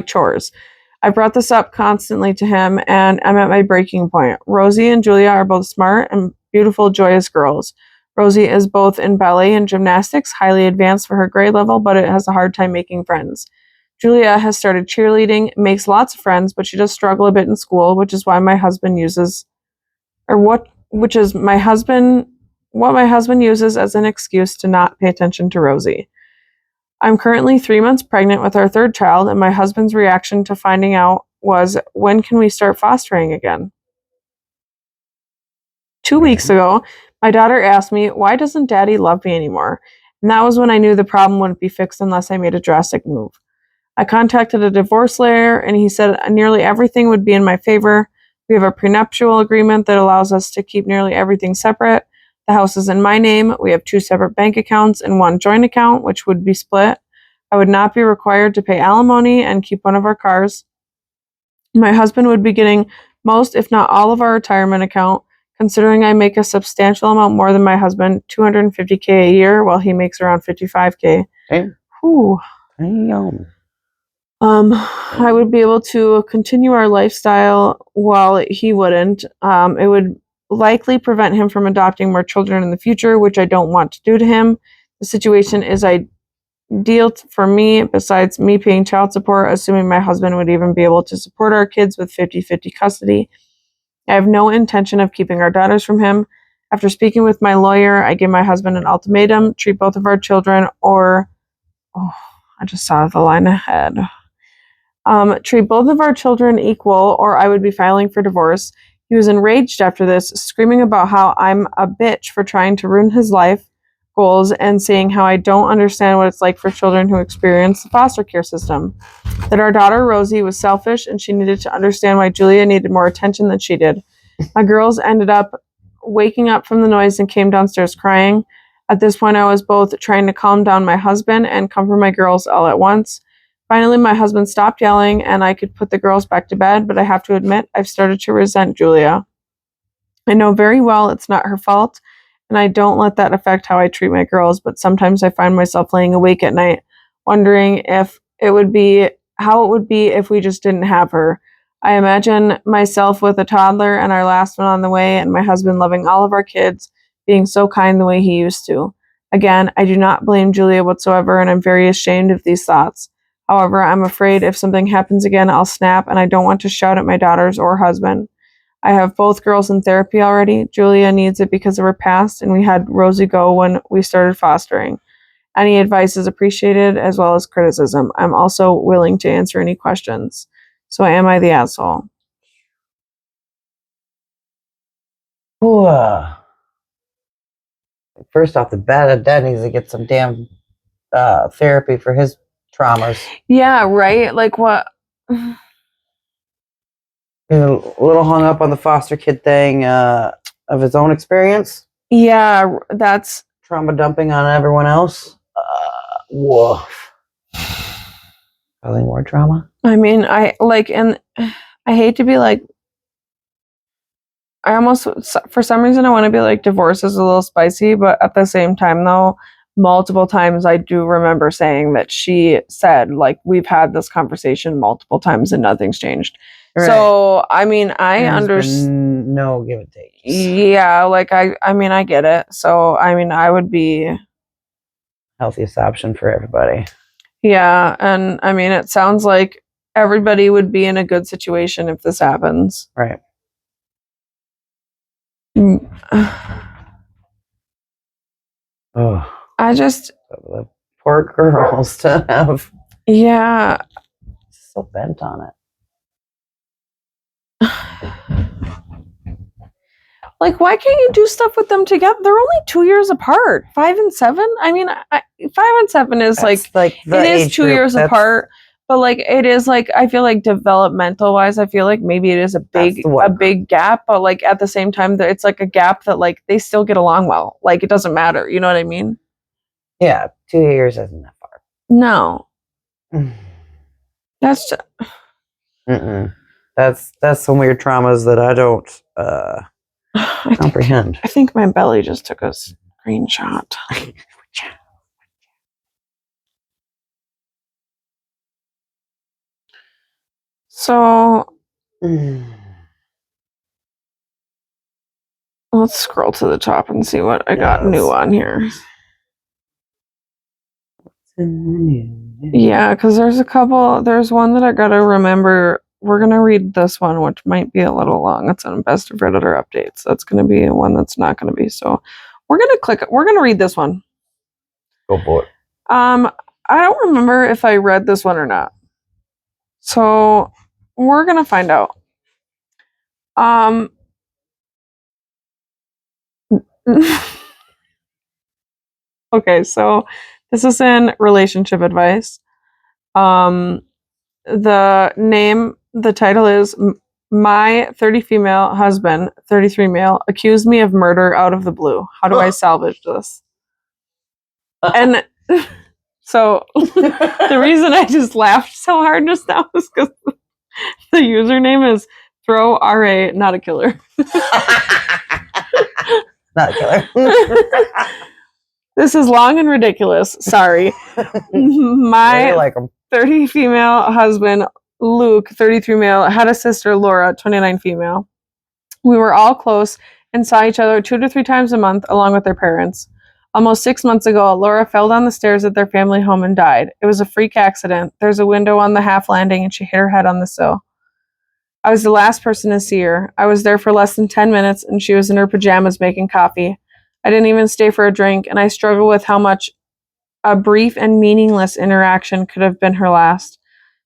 chores. I brought this up constantly to him, and I'm at my breaking point. Rosie and Julia are both smart and beautiful, joyous girls. Rosie is both in ballet and gymnastics, highly advanced for her grade level, but it has a hard time making friends. Julia has started cheerleading, makes lots of friends, but she does struggle a bit in school, what my husband uses as an excuse to not pay attention to Rosie. I'm currently 3 months pregnant with our 3rd child, and my husband's reaction to finding out was, when can we start fostering again? 2 weeks ago, my daughter asked me, why doesn't Daddy love me anymore? And that was when I knew the problem wouldn't be fixed unless I made a drastic move. I contacted a divorce lawyer, and he said nearly everything would be in my favor. We have a prenuptial agreement that allows us to keep nearly everything separate. The house is in my name. We have 2 separate bank accounts and 1 joint account, which would be split. I would not be required to pay alimony and keep one of our cars. My husband would be getting most, if not all, of our retirement account, considering I make a substantial amount more than my husband, $250K a year, while he makes around $55K. Hey. Whew. Damn. I would be able to continue our lifestyle while he wouldn't. It would likely prevent him from adopting more children in the future, which I don't want to do to him. The situation is ideal for me, besides me paying child support, assuming my husband would even be able to support our kids with 50-50 custody. I have no intention of keeping our daughters from him. After speaking with my lawyer, I gave my husband an ultimatum: treat both of our children I just saw the line ahead. Treat both of our children equal, or I would be filing for divorce. He was enraged after this, screaming about how I'm a bitch for trying to ruin his life. goals and saying how I don't understand what it's like for children who experience the foster care system. That our daughter Rosie was selfish and she needed to understand why Julia needed more attention than she did. My girls ended up waking up from the noise and came downstairs crying. At this point, I was both trying to calm down my husband and comfort my girls all at once. Finally, my husband stopped yelling and I could put the girls back to bed, but I have to admit, I've started to resent Julia. I know very well it's not her fault, and I don't let that affect how I treat my girls, but sometimes I find myself laying awake at night, wondering how it would be if we just didn't have her. I imagine myself with a toddler and our last one on the way, and my husband loving all of our kids, being so kind the way he used to. Again, I do not blame Julia whatsoever, and I'm very ashamed of these thoughts. However, I'm afraid if something happens again, I'll snap, and I don't want to shout at my daughters or husband. I have both girls in therapy already. Julia needs it because of her past, and we had Rosie go when we started fostering. Any advice is appreciated, as well as criticism. I'm also willing to answer any questions. So am I the asshole? Ooh, first off the bat, Dad needs to get some damn therapy for his traumas. Yeah, right? Like what? He's a little hung up on the foster kid thing of his own experience. Yeah, that's trauma dumping on everyone else. Woof. Causing more trauma. I mean, I hate to be like, I almost, for some reason, I want to be like, divorce is a little spicy, but at the same time, though, multiple times I do remember saying that she said, like, we've had this conversation multiple times and nothing's changed. Right. So, I mean, I understand. No give and take. Yeah, like, I mean, I get it. So, I mean, I would be healthiest option for everybody. Yeah, and I mean, it sounds like everybody would be in a good situation if this happens. Right. Oh. I just... The poor girls to have... Yeah. So bent on it. Like, why can't you do stuff with them together? They're only 2 years apart. 5 and 7? I mean, 5 and 7 is like it is 2 years apart. But like it is like I feel like developmental wise, I feel like maybe it is a big gap, but like at the same time it's like a gap that like they still get along well. Like it doesn't matter, you know what I mean? Yeah, 2 years isn't that far. No. That's just... That's some weird traumas that I don't comprehend. I think my belly just took a screenshot. So let's scroll to the top and see what I got new on here. Yeah, because there's one that I gotta remember. We're gonna read this one, which might be a little long. It's on Best of Redditor Updates. That's gonna be one that's not gonna be. So we're gonna read this one. Go for it. I don't remember if I read this one or not. So we're gonna find out. Okay, so this is in relationship advice. The title is My 30 female husband, 33 male, accused me of murder out of the blue. How do I salvage this? And so the reason I just laughed so hard just now is because the username is Throw RA, not a killer. Not a killer. This is long and ridiculous. Sorry. My like 30 female husband, Luke, 33 male, had a sister, Laura, 29 female. We were all close and saw each other 2 to 3 times a month along with their parents. Almost 6 months ago, Laura fell down the stairs at their family home and died. It was a freak accident. There's a window on the half landing and she hit her head on the sill. I was the last person to see her. I was there for less than 10 minutes and she was in her pajamas making coffee. I didn't even stay for a drink, and I struggle with how much a brief and meaningless interaction could have been her last.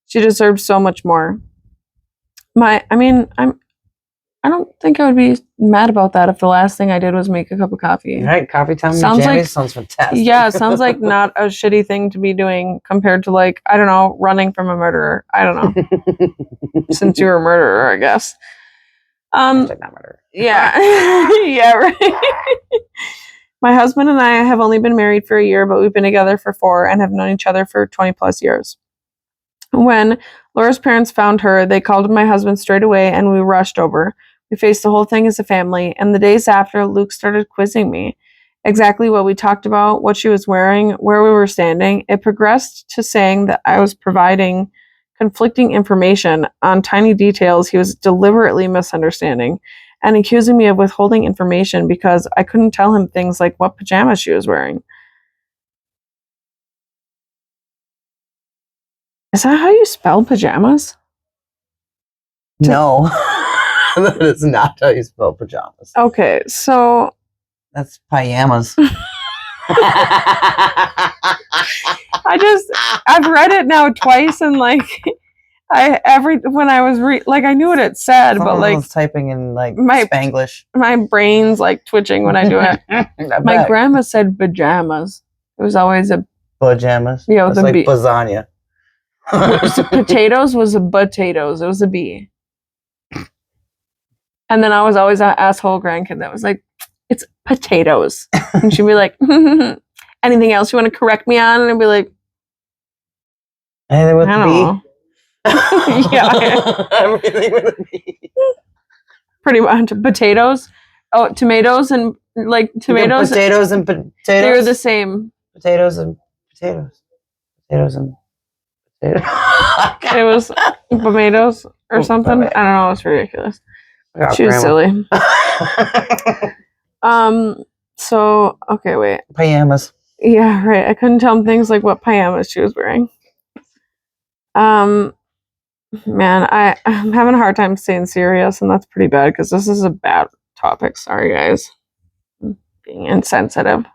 She deserves so much more. I don't think I would be mad about that if the last thing I did was make a cup of coffee. Right, coffee time Sounds with Jamie like- sounds fantastic. Yeah, sounds like not a shitty thing to be doing compared to like, I don't know, running from a murderer. I don't know. Since you're a murderer, I guess. Hashtag not murder. Yeah. Yeah, right. My husband and I have only been married for a year, but we've been together for 4 and have known each other for 20 plus years. When Laura's parents found her, they called my husband straight away and we rushed over. We faced the whole thing as a family, and the days after, Luke started quizzing me. Exactly what we talked about, what she was wearing, where we were standing. It progressed to saying that I was providing conflicting information on tiny details he was deliberately misunderstanding, and accusing me of withholding information because I couldn't tell him things like what pajamas she was wearing. Is that how you spell pajamas? No. That is not how you spell pajamas. Okay, so That's pajamas. I've read it now twice, and like when I was I knew what it said, but Someone like was typing in like my- Spanglish. my brain's like twitching when I do it. My grandma said pajamas. It was always a pajamas. Yeah, with It's a like B. lasagna. potatoes was a potatoes. It was a B. And then I was always an asshole grandkid that was like, it's potatoes. And she'd be like, anything else you want to correct me on? And I'd be like, Anything with I the don't B? know. Yeah. Everything with a B. Pretty much. Potatoes. Oh, tomatoes and like tomatoes. Potatoes and potatoes. They're the same. Potatoes and potatoes. Potatoes and potatoes. It was tomatoes or something. I don't know. It's ridiculous. She was silly. So okay, wait. Pajamas. Yeah, right. I couldn't tell him things like what pajamas she was wearing. Man, I'm having a hard time staying serious, and that's pretty bad because this is a bad topic. Sorry, guys. I'm being insensitive.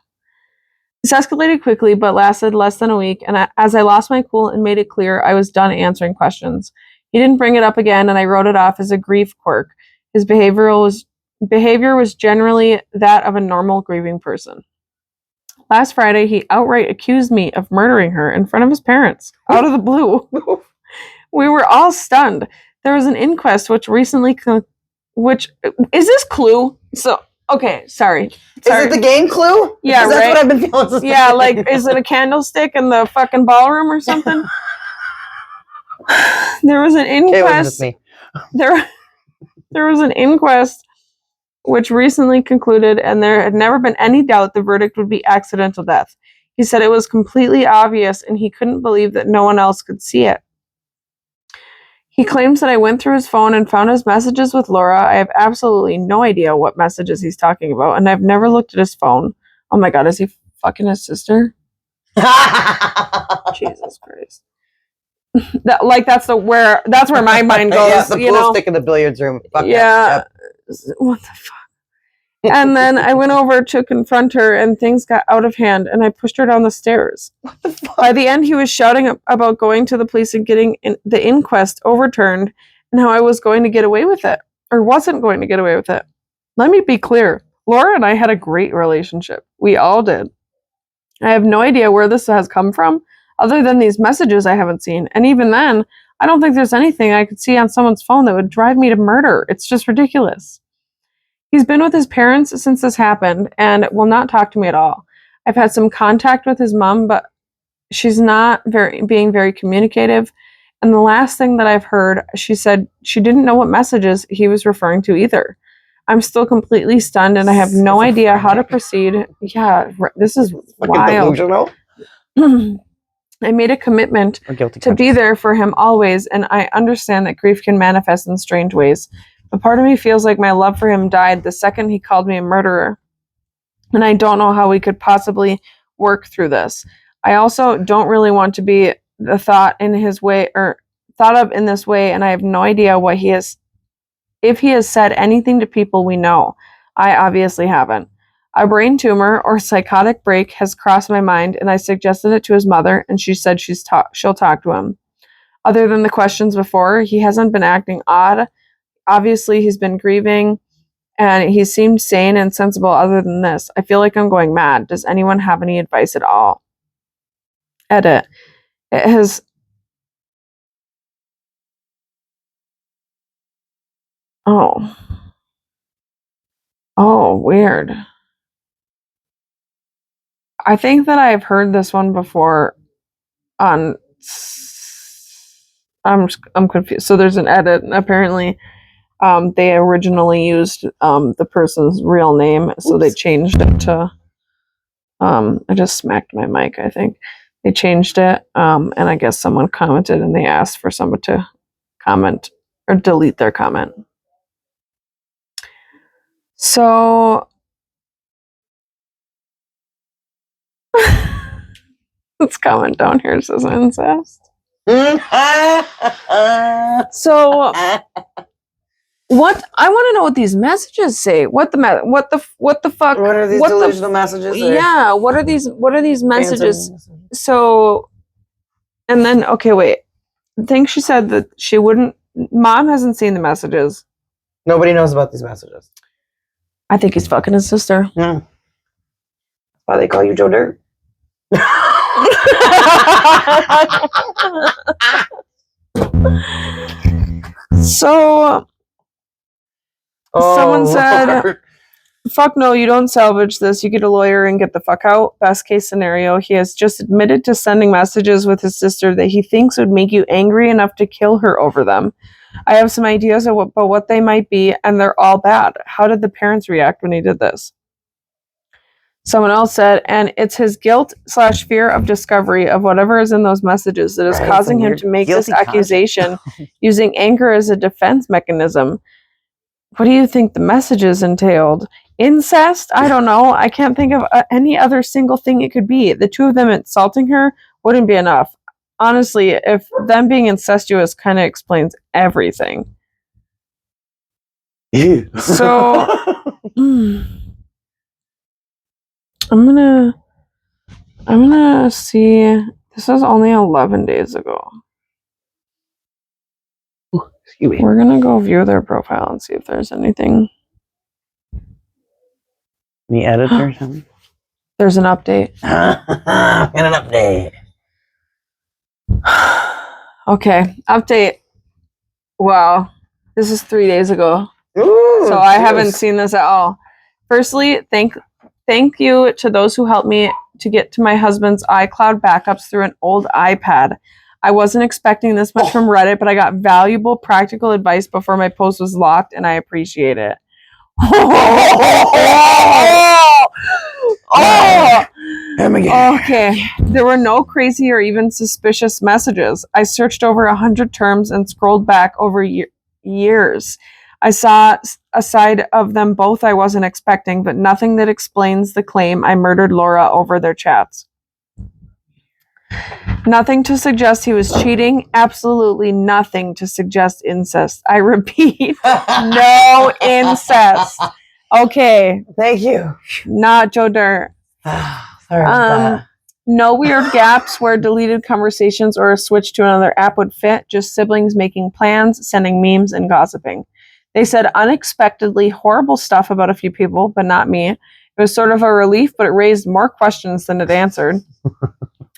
This escalated quickly, but lasted less than a week, and as I lost my cool and made it clear I was done answering questions. He didn't bring it up again, and I wrote it off as a grief quirk. His behavior was generally that of a normal grieving person. Last Friday, he outright accused me of murdering her in front of his parents, out of the blue. We were all stunned. There was an inquest which recently, which is this Clue? So okay, sorry. Is it the game Clue? Yeah, that's right. what I've been feeling. Yeah, like is it a candlestick in the fucking ballroom or something? There was an Okay, it wasn't inquest. just me. There was an inquest which recently concluded, and there had never been any doubt the verdict would be accidental death. He said it was completely obvious, and he couldn't believe that no one else could see it. He claims that I went through his phone and found his messages with Laura. I have absolutely no idea what messages he's talking about, and I've never looked at his phone. Oh my god, is he fucking his sister? Jesus Christ. That's where my mind goes. Yeah, the pool stick in the billiards room. Fuck yeah. Yep. What the fuck? And then I went over to confront her, and things got out of hand, and I pushed her down the stairs. What the fuck? By the end, he was shouting about going to the police and getting the inquest overturned, and how I was going to get away with it, or wasn't going to get away with it. Let me be clear. Laura and I had a great relationship. We all did. I have no idea where this has come from, other than these messages I haven't seen. And even then, I don't think there's anything I could see on someone's phone that would drive me to murder. It's just ridiculous. He's been with his parents since this happened and will not talk to me at all. I've had some contact with his mom, but she's not being very communicative. And the last thing that I've heard, she said she didn't know what messages he was referring to either. I'm still completely stunned, and I have no idea how to proceed. Yeah, this is wild. Delusional. I made a commitment Or guilty to be there for him always, and I understand that grief can manifest in strange ways. But part of me feels like my love for him died the second he called me a murderer. And I don't know how we could possibly work through this. I also don't really want to be the thought in his way, or thought of in this way, and I have no idea what he has, if he has said anything to people we know. I obviously haven't. A brain tumor or psychotic break has crossed my mind, and I suggested it to his mother, and she said she'll talk to him. Other than the questions before, he hasn't been acting odd. Obviously, he's been grieving, and he seemed sane and sensible other than this. I feel like I'm going mad. Does anyone have any advice at all? Edit. It has... Oh, weird. I think that I've heard this one before on... I'm confused. So there's an edit, and apparently they originally used the person's real name, so they changed it to... I just smacked my mic, I think. They changed it, and I guess someone commented, and they asked for someone to comment or delete their comment. So... Let's comment down here. It says incest. So, what I want to know what these messages say. What the fuck? What are these delusional messages? Yeah. What are these messages? So, and then wait. I think she said that she wouldn't. Mom hasn't seen the messages. Nobody knows about these messages. I think he's fucking his sister. That's why they call you Joe Dirt. So someone said, Lord. Fuck no, you don't salvage this. You get a lawyer and get the fuck out. Best case scenario, he has just admitted to sending messages with his sister that he thinks would make you angry enough to kill her over them. I have some ideas about what they might be, and they're all bad. How did the parents react when he did this? Someone else said, and it's his guilt/fear of discovery of whatever is in those messages that is causing him to make this accusation using anger as a defense mechanism. What do you think the messages entailed? Incest? I don't know. I can't think of any other single thing it could be. The two of them insulting her wouldn't be enough. Honestly, if them being incestuous kind of explains everything. So... I'm gonna see. This was only 11 days ago. Excuse me. We're gonna go view their profile and see if there's anything. Any edits or something? There's an update. Got an update. Okay, update. Wow, this is 3 days ago. Ooh, So I haven't seen this at all. Firstly, thank you to those who helped me to get to my husband's iCloud backups through an old iPad. I wasn't expecting this much from Reddit, but I got valuable practical advice before my post was locked, and I appreciate it. Okay. There were no crazy or even suspicious messages. I searched over 100 terms and scrolled back over years. I saw a side of them both I wasn't expecting, but nothing that explains the claim I murdered Laura over their chats. Nothing to suggest he was cheating. Absolutely nothing to suggest incest. I repeat, no incest. Okay. Thank you. Not Joe Dirt. Sorry about that. No weird gaps where deleted conversations or a switch to another app would fit. Just siblings making plans, sending memes, and gossiping. They said unexpectedly horrible stuff about a few people, but not me. It was sort of a relief, but it raised more questions than it answered.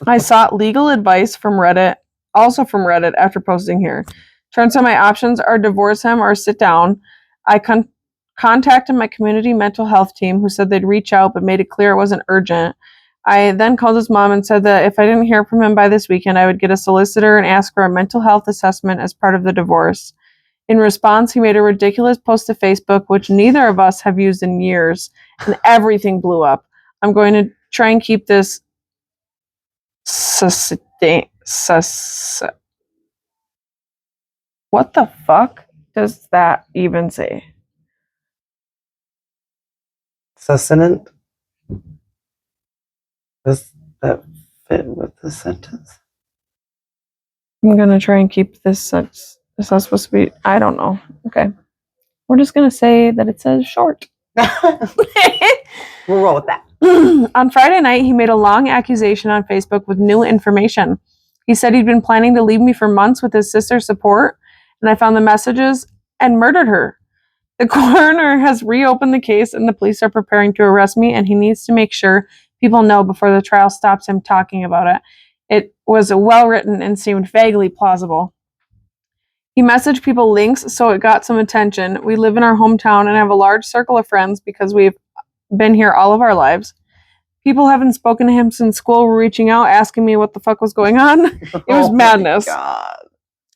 I sought legal advice from Reddit, also from Reddit, after posting here. Turns out my options are divorce him or sit down. I contacted my community mental health team, who said they'd reach out, but made it clear it wasn't urgent. I then called his mom and said that if I didn't hear from him by this weekend, I would get a solicitor and ask for a mental health assessment as part of the divorce. In response, he made a ridiculous post to Facebook, which neither of us have used in years, and everything blew up. I'm going to try and keep this what the fuck does that even say? Succinct? Does that fit with the sentence? I'm going to try and keep this. Is that supposed to be? I don't know. Okay. We're just going to say that it says short. We'll roll with that. On Friday night, he made a long accusation on Facebook with new information. He said he'd been planning to leave me for months with his sister's support, and I found the messages and murdered her. The coroner has reopened the case and the police are preparing to arrest me, and he needs to make sure people know before the trial stops him talking about it. It was well written and seemed vaguely plausible. He messaged people links, so it got some attention. We live in our hometown and have a large circle of friends because we've been here all of our lives. People haven't spoken to him since school were reaching out, asking me what the fuck was going on. It was madness. God.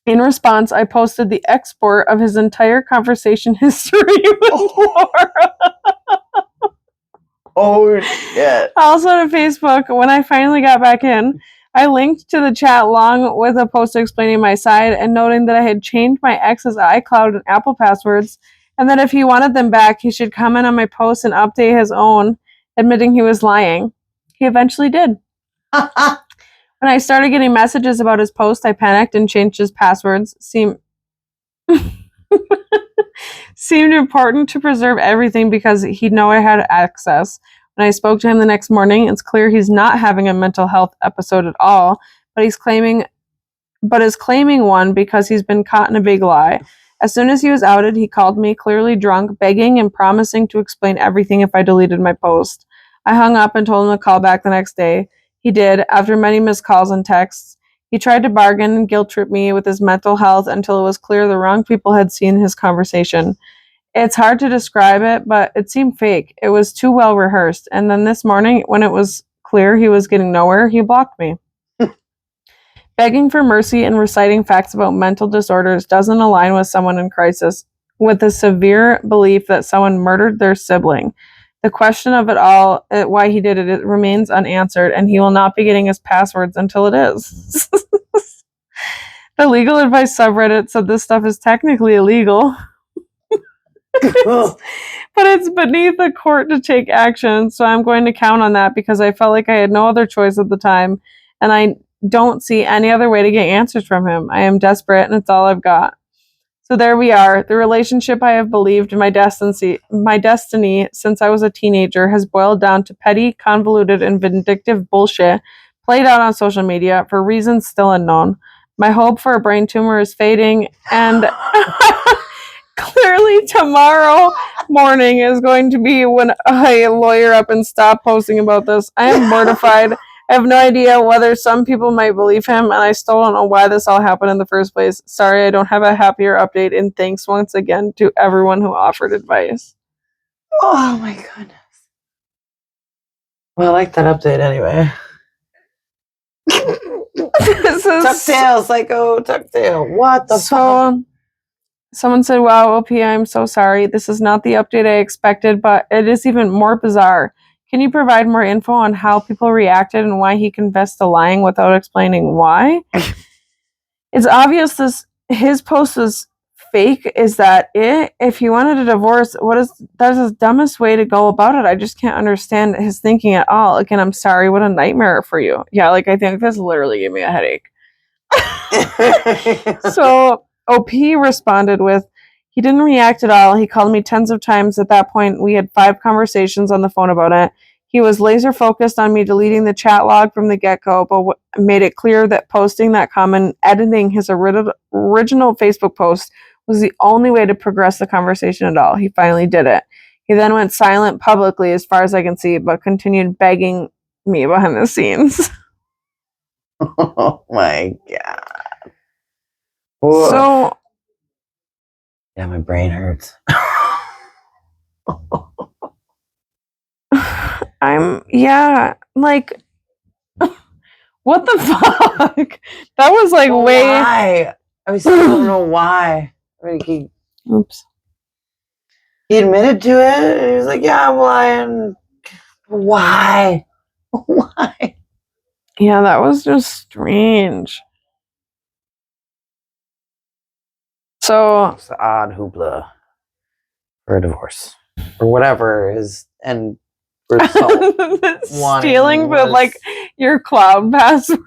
In response, I posted the export of his entire conversation history with Laura. Oh, shit. Also to Facebook, when I finally got back in, I linked to the chat along with a post explaining my side and noting that I had changed my ex's iCloud and Apple passwords, and that if he wanted them back, he should comment on my post and update his own, admitting he was lying. He eventually did. When I started getting messages about his post, I panicked and changed his passwords. Seemed important to preserve everything because he'd know I had access. When I spoke to him the next morning, it's clear he's not having a mental health episode at all, but is claiming one because he's been caught in a big lie. As soon as he was outed, he called me, clearly drunk, begging and promising to explain everything if I deleted my post. I hung up and told him to call back the next day. He did, after many missed calls and texts. He tried to bargain and guilt-trip me with his mental health until it was clear the wrong people had seen his conversation. It's hard to describe it, but it seemed fake. It was too well rehearsed. And then this morning, when it was clear he was getting nowhere, he blocked me. Begging for mercy and reciting facts about mental disorders doesn't align with someone in crisis, with a severe belief that someone murdered their sibling. The question of it all, why he did it, it remains unanswered, and he will not be getting his passwords until it is. The legal advice subreddit said this stuff is technically illegal. But it's beneath the court to take action, so I'm going to count on that because I felt like I had no other choice at the time, and I don't see any other way to get answers from him. I am desperate, and it's all I've got. So there we are. The relationship I have believed my destiny since I was a teenager has boiled down to petty, convoluted, and vindictive bullshit played out on social media for reasons still unknown. My hope for a brain tumor is fading, and clearly tomorrow morning is going to be when I lawyer up and stop posting about this. I am mortified. I have no idea whether some people might believe him, and I still don't know why this all happened in the first place. Sorry, I don't have a happier update, and thanks once again to everyone who offered advice. Oh my goodness. Well, I like that update anyway. This is Tucktail, psycho, tucktail. What the fuck? Someone said, wow, OP, I'm so sorry. This is not the update I expected, but it is even more bizarre. Can you provide more info on how people reacted and why he confessed to lying without explaining why? It's obvious his post was fake. Is that it? If he wanted a divorce, that's the dumbest way to go about it. I just can't understand his thinking at all. Again, I'm sorry. What a nightmare for you. Yeah, like I think this literally gave me a headache. So OP responded with, he didn't react at all. He called me tens of times. At that point, we had 5 conversations on the phone about it. He was laser focused on me deleting the chat log from the get-go, but made it clear that posting that comment, editing his original Facebook post was the only way to progress the conversation at all. He finally did it. He then went silent publicly, as far as I can see, but continued begging me behind the scenes. Oh my god. Whoa. So... yeah, my brain hurts. like, what the fuck? That was like way... Why? I still don't know why. I mean, he admitted to it. He was like, yeah, I'm lying. Why? Why? Yeah, that was just strange. So it's an odd hoopla for a divorce or whatever is, and stealing with like your cloud password.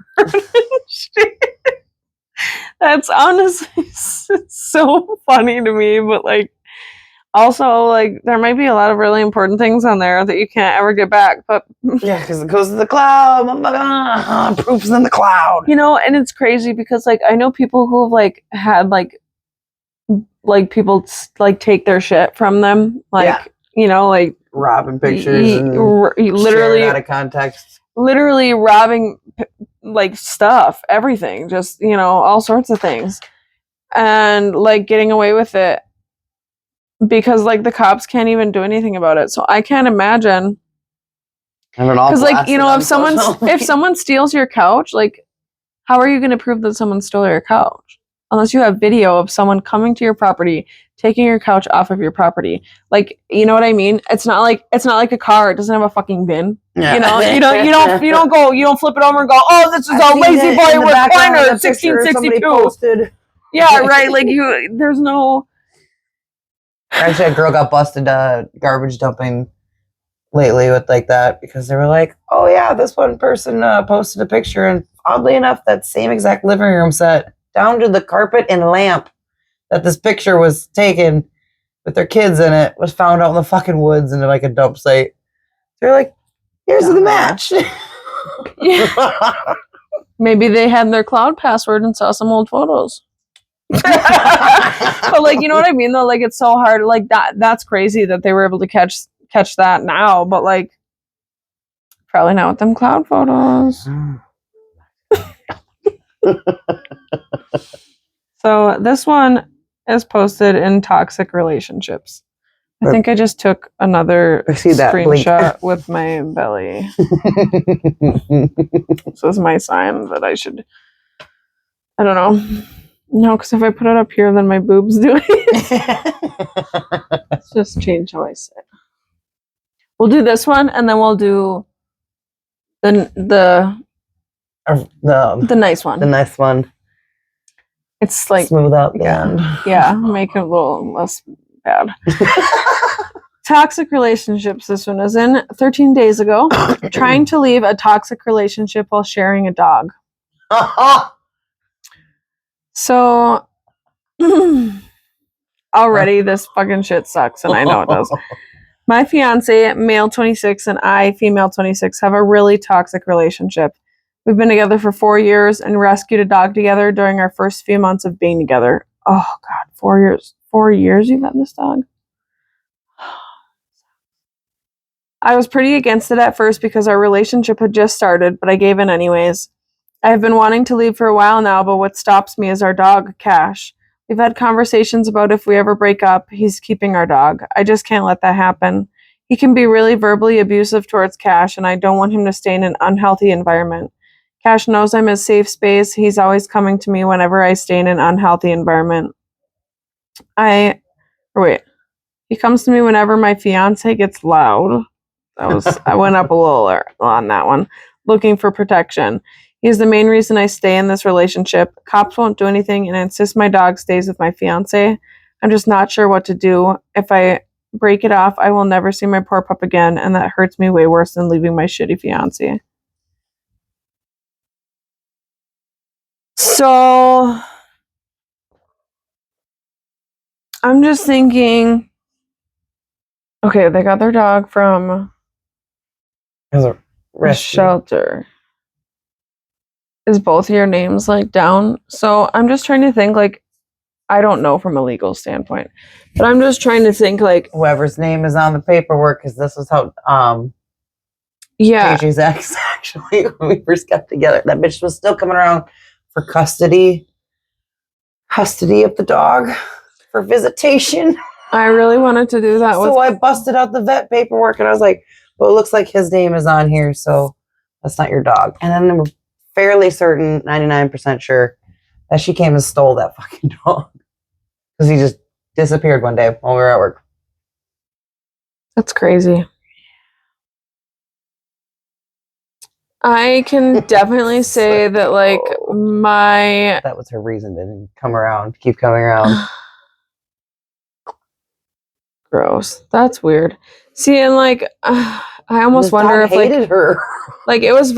That's honestly so funny to me, but like also like there might be a lot of really important things on there that you can't ever get back. But yeah, because it goes to the cloud. Proof's in the cloud. You know, and it's crazy because like I know people who have like had like like people like take their shit from them, like you know, like robbing pictures and literally out of context, literally robbing like stuff, everything, just you know, all sorts of things, and like getting away with it because like the cops can't even do anything about it. So I can't imagine. Because like you know, if someone steals your couch, like how are you going to prove that someone stole your couch unless you have video of someone coming to your property, taking your couch off of your property? Like, you know what I mean? It's not like a car. It doesn't have a fucking bin. Yeah. You know, you don't flip it over and go, oh, this is a lazy boy recliner 1662. Yeah, right. Like there's no. Actually, a girl got busted garbage dumping lately with like that because they were like, oh yeah, this one person posted a picture, and oddly enough, that same exact living room set down to the carpet and lamp that this picture was taken with their kids in it was found out in the fucking woods into like a dump site. They're like, here's the match. Maybe they had their cloud password and saw some old photos. But like, you know what I mean though? Like it's so hard. Like that's crazy that they were able to catch that now, but like probably not with them cloud photos. So this one is posted in toxic relationships. I think I just took another screenshot with my belly. This is my sign that I should, I don't know. No, because if I put it up here, then my boobs do it. Let's just change how I sit. We'll do this one, and then we'll do the nice one. The nice one. It's like smooth out the end. Yeah, make it a little less bad. Toxic relationships. This one is in 13 days ago. Trying to leave a toxic relationship while sharing a dog. So already this fucking shit sucks, and I know it does. My fiance, male 26, and I, female 26, have a really toxic relationship. We've been together for 4 years and rescued a dog together during our first few months of being together. Oh, God, 4 years. 4 years you've had this dog? I was pretty against it at first because our relationship had just started, but I gave in anyways. I have been wanting to leave for a while now, but what stops me is our dog, Cash. We've had conversations about if we ever break up, he's keeping our dog. I just can't let that happen. He can be really verbally abusive towards Cash, and I don't want him to stay in an unhealthy environment. Cash knows I'm his safe space. He's always coming to me whenever I stay in an unhealthy environment. He comes to me whenever my fiance gets loud. I went up a little on that one. Looking for protection. He's the main reason I stay in this relationship. Cops won't do anything, and I insist my dog stays with my fiance. I'm just not sure what to do. If I break it off, I will never see my poor pup again, and that hurts me way worse than leaving my shitty fiance. So I'm just thinking, okay, they got their dog from a shelter. Is both your names like down? So I'm just trying to think, like, I don't know from a legal standpoint, but I'm just trying to think, like, whoever's name is on the paperwork, because this was how KJ's ex, actually, when we first got together, that bitch was still coming around for custody of the dog for visitation. I really wanted to do that. So I busted out the vet paperwork, and I was like, well, it looks like his name is on here, so that's not your dog. And then I'm fairly certain, 99% sure, that she came and stole that fucking dog. Because he just disappeared one day while we were at work. That's crazy. I can definitely say that, like, that was her reason to keep coming around. Gross. That's weird. See, and, like, I almost wonder if, like, hated her. Like, it was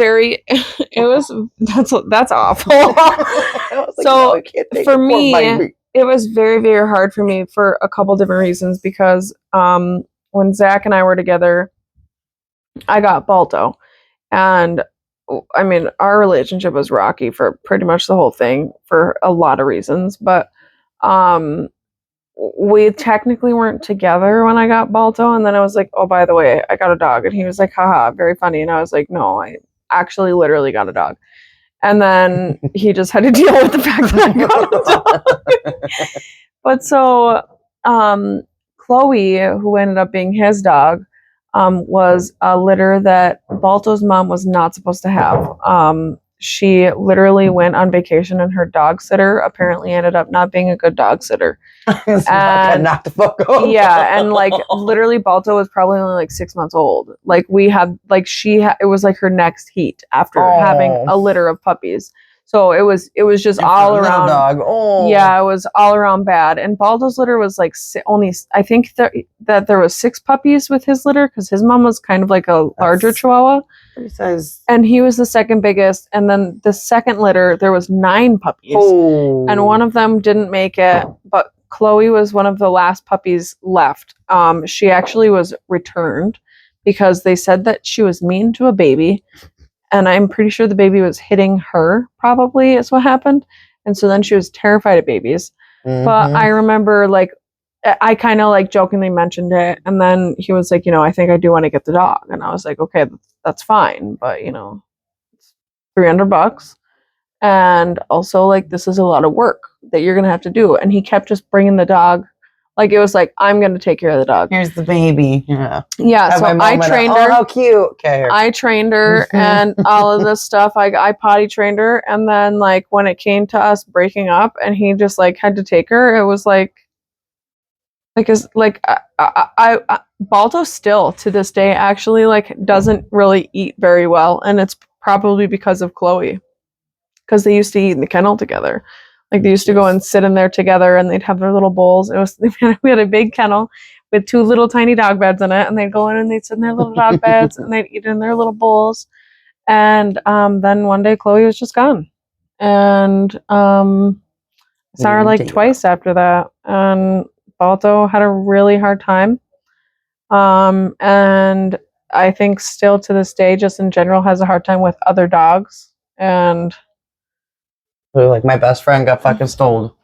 that's awful. So, for me, it was very, very hard for me for a couple different reasons, because when Zach and I were together, I got Balto, and I mean, our relationship was rocky for pretty much the whole thing for a lot of reasons, but we technically weren't together when I got Balto, and then I was like, oh, by the way, I got a dog. And he was like, haha, very funny. And I was like, no, I actually literally got a dog. And then he just had to deal with the fact that I got a dog. But so Chloe, who ended up being his dog, was a litter that Balto's mom was not supposed to have. She literally went on vacation, and her dog sitter apparently ended up not being a good dog sitter. And knocked the fuck off. Yeah, and like literally, Balto was probably only like 6 months old. Like we had, like it was like her next heat after having a litter of puppies. So it was just all around. Dog. Oh. Yeah, it was all around bad. And Baldo's litter was like only, I think that there was 6 puppies with his litter because his mom was kind of like a larger Chihuahua. And he was the second biggest. And then the second litter, there was 9 puppies. Oh. And one of them didn't make it, but Chloe was one of the last puppies left. She actually was returned because they said that she was mean to a baby. And I'm pretty sure the baby was hitting her, probably, is what happened. And so then she was terrified of babies. Mm-hmm. But I remember, like, I kind of, like, jokingly mentioned it. And then he was like, I think I do want to get the dog. And I was like, okay, that's fine. But, it's $300. And also, like, this is a lot of work that you're going to have to do. And he kept just bringing the dog. Like, it was like, I'm going to take care of the dog. Here's the baby. Yeah. Yeah, so I trained her. Oh, how cute. Okay. I trained her and all of this stuff. I potty trained her. And then, like, when it came to us breaking up and he just, like, had to take her, it was like Balto still, to this day, actually, like, doesn't really eat very well. And it's probably because of Chloe. Because they used to eat in the kennel together. Like, they used to go and sit in there together, and they'd have their little bowls. We had a big kennel with 2 little tiny dog beds in it, and they'd go in and they'd sit in their little dog beds, and they'd eat in their little bowls. And then one day, Chloe was just gone. And saw her, like, twice after that. And Balto had a really hard time. And I think still to this day, just in general, has a hard time with other dogs. And like, my best friend got fucking stole.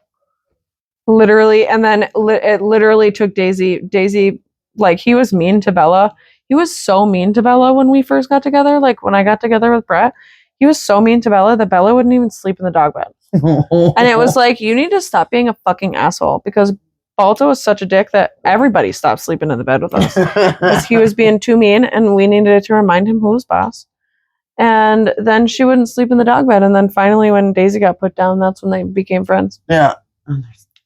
Literally, and then it literally took Daisy. Daisy, like, he was mean to Bella. He was so mean to Bella when we first got together. Like, when I got together with Brett, he was so mean to Bella that Bella wouldn't even sleep in the dog bed. And it was like, you need to stop being a fucking asshole, because Balto was such a dick that everybody stopped sleeping in the bed with us because he was being too mean, and we needed to remind him who was boss. And then she wouldn't sleep in the dog bed. And then finally, when Daisy got put down, that's when they became friends. Yeah.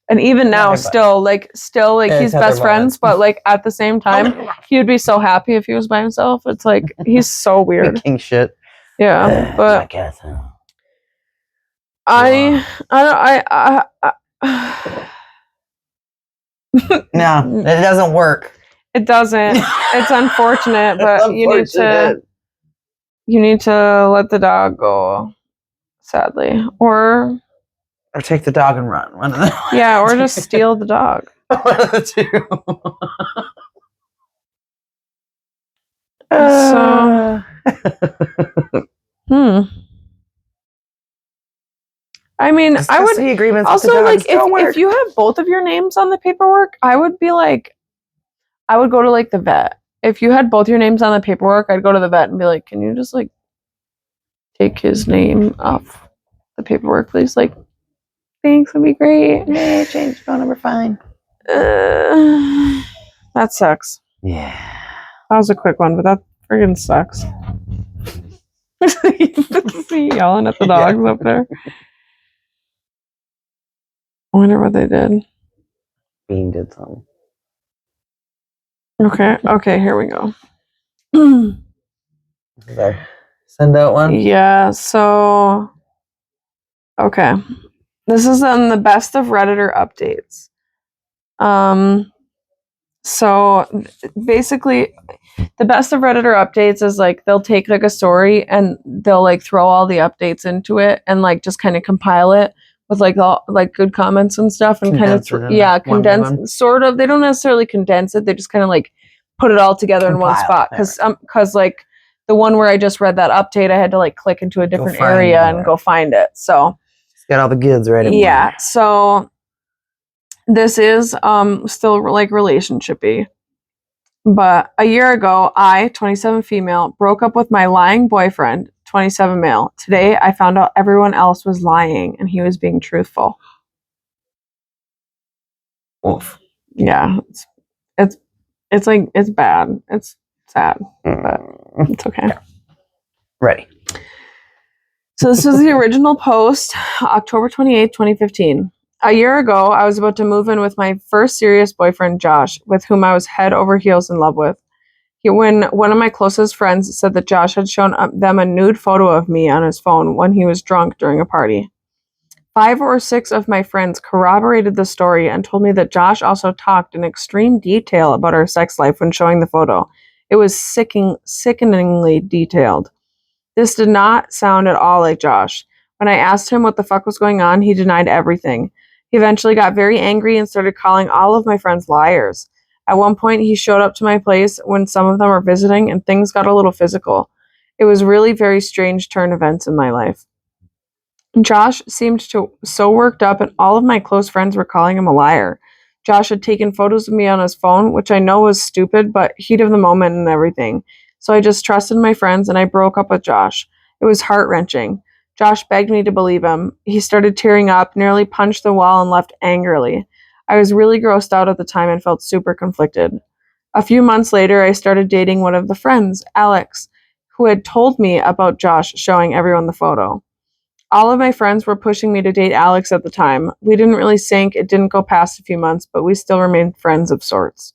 And even now, still, he's best friends. But, like, at the same time, he would be so happy if he was by himself. It's like, he's so weird. King shit. Yeah. But No, it doesn't work. It doesn't. It's unfortunate, but you need to let the dog go, sadly. Or take the dog and run. One of the yeah, or just steal the dog. One of the two. I mean, I would the agreements also, like, if you have both of your names on the paperwork, I would be like, I would go to, like, the vet. If you had both your names on the paperwork, I'd go to the vet and be like, can you just, like, take his name off the paperwork, please? Like, thanks, that'd be great. Yeah, change phone number, fine. That sucks. Yeah. That was a quick one, but that friggin' sucks. Yelling at the dogs up there. I wonder what they did. Bean did something. Okay, here we go. There. Send out one? Yeah, so... Okay. This is on the best of Redditor updates. So basically, the best of Redditor updates is, like, they'll take, like, a story and they'll, like, throw all the updates into it and, like, just kind of compile it with, like, all, like, good comments and stuff, and condense condense sort of. They don't necessarily condense it. They just kind of, like, put it all together in one spot. Because like the one where I just read that update, I had to, like, click into a different area and go find it. So it's got all the goods right in there. So This is still like relationshipy. But a year ago, I, 27 female, broke up with my lying boyfriend, 27 male. Today, I found out everyone else was lying and he was being truthful. Oof. Yeah, it's like it's bad. It's sad, but it's okay. Yeah. Ready. So this is the original post, October 28th, 2015. A year ago, I was about to move in with my first serious boyfriend, Josh, with whom I was head over heels in love with. When one of my closest friends said that Josh had shown them a nude photo of me on his phone when he was drunk during a party. 5 or 6 of my friends corroborated the story and told me that Josh also talked in extreme detail about our sex life when showing the photo. It was sickeningly detailed. This did not sound at all like Josh. When I asked him what the fuck was going on, he denied everything. He eventually got very angry and started calling all of my friends liars. At one point, he showed up to my place when some of them were visiting, and things got a little physical. It was really very strange turn events in my life. Josh seemed so worked up, and all of my close friends were calling him a liar. Josh had taken photos of me on his phone, which I know was stupid, but heat of the moment and everything. So I just trusted my friends, and I broke up with Josh. It was heart-wrenching. Josh begged me to believe him. He started tearing up, nearly punched the wall, and left angrily. I was really grossed out at the time and felt super conflicted. A few months later, I started dating one of the friends, Alex, who had told me about Josh showing everyone the photo. All of my friends were pushing me to date Alex at the time. We didn't really sync. It didn't go past a few months, but we still remained friends of sorts.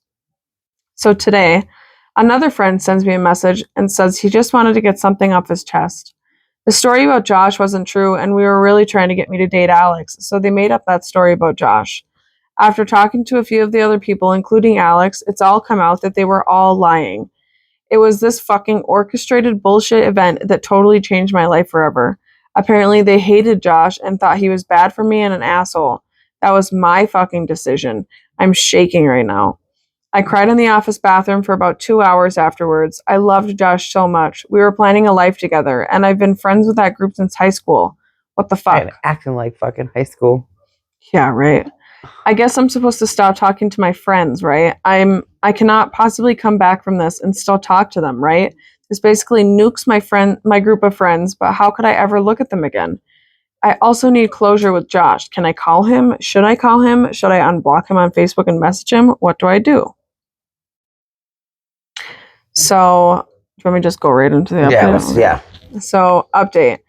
So today, another friend sends me a message and says he just wanted to get something off his chest. The story about Josh wasn't true, and we were really trying to get me to date Alex, so they made up that story about Josh. After talking to a few of the other people, including Alex, it's all come out that they were all lying. It was this fucking orchestrated bullshit event that totally changed my life forever. Apparently, they hated Josh and thought he was bad for me and an asshole. That was my fucking decision. I'm shaking right now. I cried in the office bathroom for about 2 hours afterwards. I loved Josh so much. We were planning a life together, and I've been friends with that group since high school. What the fuck? And acting like fucking high school. Yeah, right. I guess I'm supposed to stop talking to my friends, right? I cannot possibly come back from this and still talk to them, right? This basically nukes my group of friends, but how could I ever look at them again? I also need closure with Josh. Can I call him? Should I call him? Should I unblock him on Facebook and message him? What do I do? So, do you want me to just go right into the update? Yeah. So, update.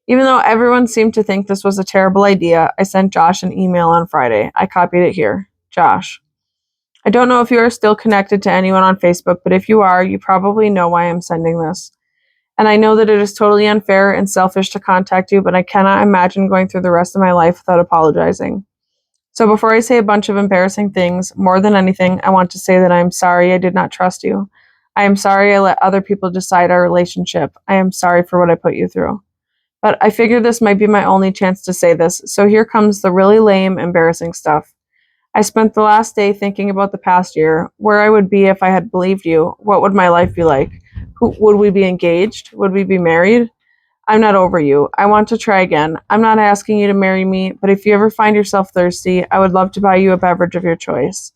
Even though everyone seemed to think this was a terrible idea, I sent Josh an email on Friday. I copied it here. Josh, I don't know if you are still connected to anyone on Facebook, but if you are, you probably know why I'm sending this. And I know that it is totally unfair and selfish to contact you, but I cannot imagine going through the rest of my life without apologizing. So before I say a bunch of embarrassing things, more than anything, I want to say that I am sorry I did not trust you. I am sorry I let other people decide our relationship. I am sorry for what I put you through. But I figured this might be my only chance to say this, so here comes the really lame, embarrassing stuff. I spent the last day thinking about the past year, where I would be if I had believed you, what would my life be like? Would we be engaged? Would we be married? I'm not over you. I want to try again. I'm not asking you to marry me, but if you ever find yourself thirsty, I would love to buy you a beverage of your choice.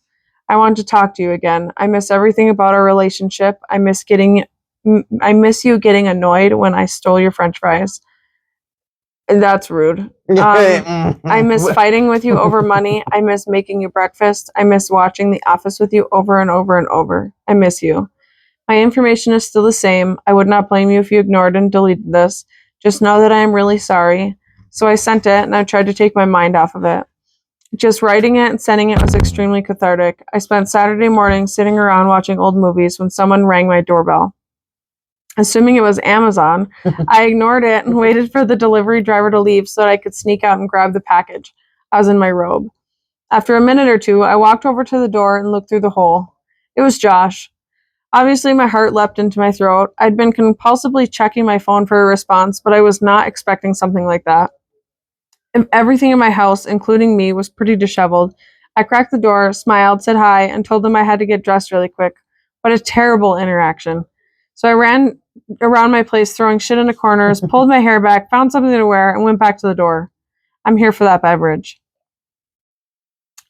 I want to talk to you again. I miss everything about our relationship. I miss you getting annoyed when I stole your French fries. That's rude. I miss fighting with you over money. I miss making you breakfast. I miss watching The Office with you over and over and over. I miss you. My information is still the same. I would not blame you if you ignored and deleted this. Just know that I am really sorry. So I sent it, and I tried to take my mind off of it. Just writing it and sending it was extremely cathartic. I spent Saturday morning sitting around watching old movies when someone rang my doorbell. Assuming it was Amazon, I ignored it and waited for the delivery driver to leave so that I could sneak out and grab the package. I was in my robe. After a minute or two, I walked over to the door and looked through the hole. It was Josh. Obviously, my heart leapt into my throat. I'd been compulsively checking my phone for a response, but I was not expecting something like that. Everything in my house, including me, was pretty disheveled. I cracked the door, smiled, said hi, and told them I had to get dressed really quick. What a terrible interaction. So I ran around my place throwing shit into corners, pulled my hair back, found something to wear, and went back to the door. I'm here for that beverage.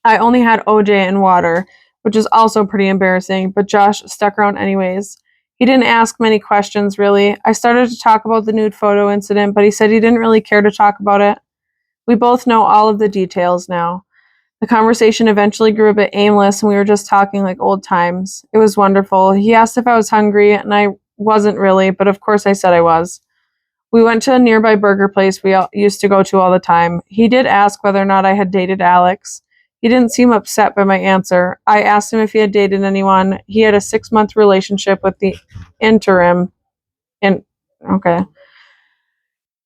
I only had OJ and water, which is also pretty embarrassing, but Josh stuck around anyways. He didn't ask many questions, really. I started to talk about the nude photo incident, but he said he didn't really care to talk about it. We both know all of the details now. The conversation eventually grew a bit aimless, and we were just talking like old times. It was wonderful. He asked if I was hungry, and I wasn't really, but of course I said I was. We went to a nearby burger place we used to go to all the time. He did ask whether or not I had dated Alex. He didn't seem upset by my answer. I asked him if he had dated anyone. He had a 6-month relationship with the interim. And okay.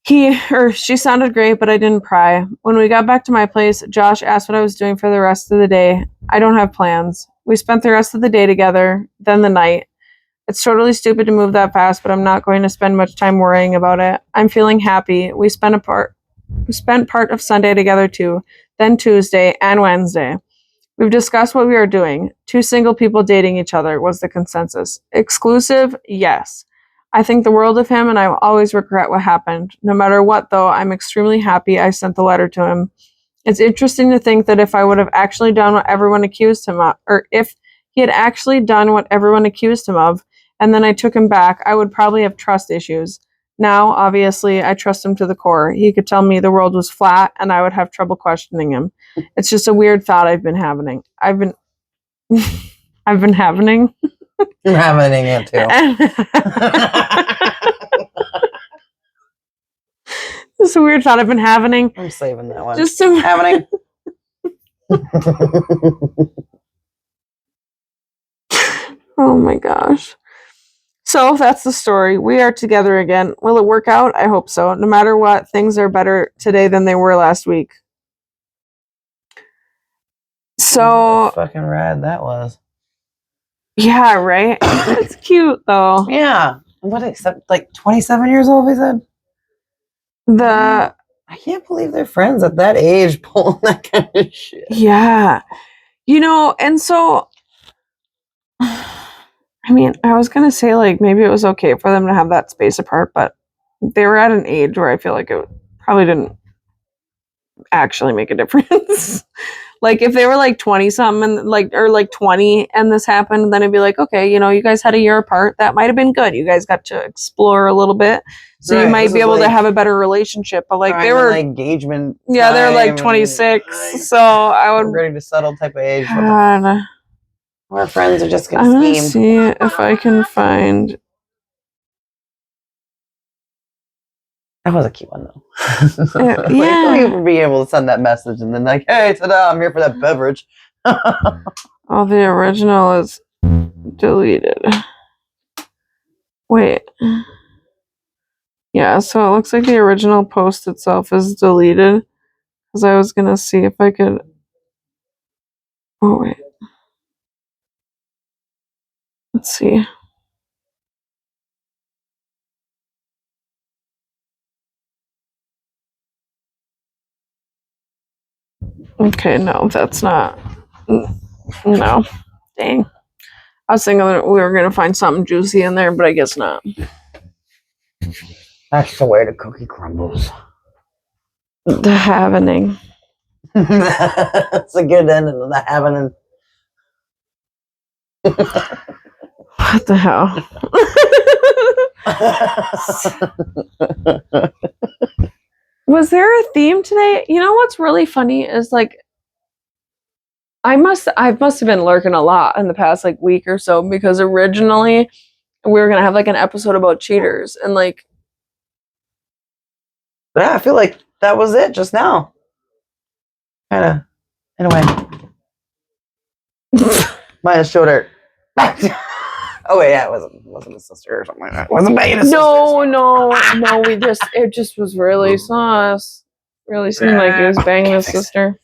She sounded great, but I didn't pry. When we got back to my place, Josh asked what I was doing for the rest of the day. I don't have plans. We spent the rest of the day together, then the night. It's totally stupid to move that fast, but I'm not going to spend much time worrying about it. I'm feeling happy. We spent part of Sunday together too, then Tuesday and Wednesday. We've discussed what we are doing. 2 single people dating each other was the consensus. Exclusive? Yes. I think the world of him, and I always regret what happened. No matter what, though, I'm extremely happy I sent the letter to him. It's interesting to think that if I would have actually done what everyone accused him of, or if he had actually done what everyone accused him of, and then I took him back, I would probably have trust issues. Now, obviously, I trust him to the core. He could tell me the world was flat, and I would have trouble questioning him. It's just a weird thought I've been having. I've been having. I'm having it too. It's a weird thought I've been having. I'm saving that one. Just happening. Oh my gosh. So that's the story. We are together again. Will it work out? I hope so. No matter what, things are better today than they were last week. So fucking rad that was. Yeah, right? It's cute though. Yeah. What, except like 27 years old, we said? I can't believe they're friends at that age pulling that kind of shit. Yeah. And so I mean, I was gonna say like maybe it was okay for them to have that space apart, but they were at an age where I feel like it probably didn't actually make a difference. Like if they were like 20 something and like 20 and this happened, then it'd be like, okay, you guys had a year apart. That might have been good. You guys got to explore a little bit. So right, you might be able to have a better relationship. But like they were engagement. Yeah, they're like 26. So I would ready to settle type of age. God. Our friends are just gonna I'm gonna see if I can find. That was a cute one though. Yeah. Thank you for being able to send that message and then like, hey, ta-da, I'm here for that beverage. Oh, the original is deleted. Wait. Yeah, so it looks like the original post itself is deleted. Because I was gonna see if I could. Oh wait. Let's see. Okay, no, that's not. No. Dang. I was thinking that we were going to find something juicy in there, but I guess not. That's the way the cookie crumbles. The happening. That's a good ending of the happening. What the hell? Was there a theme today? You know what's really funny is like I must have been lurking a lot in the past like week or so because originally we were gonna have like an episode about cheaters and like yeah, I feel like that was it just now. Kinda in a way. Minus shoulder. Oh wait, yeah, it wasn't a sister or something like that. It wasn't being a sister. No, it just was really sauce. Really seemed like he was banging his sister.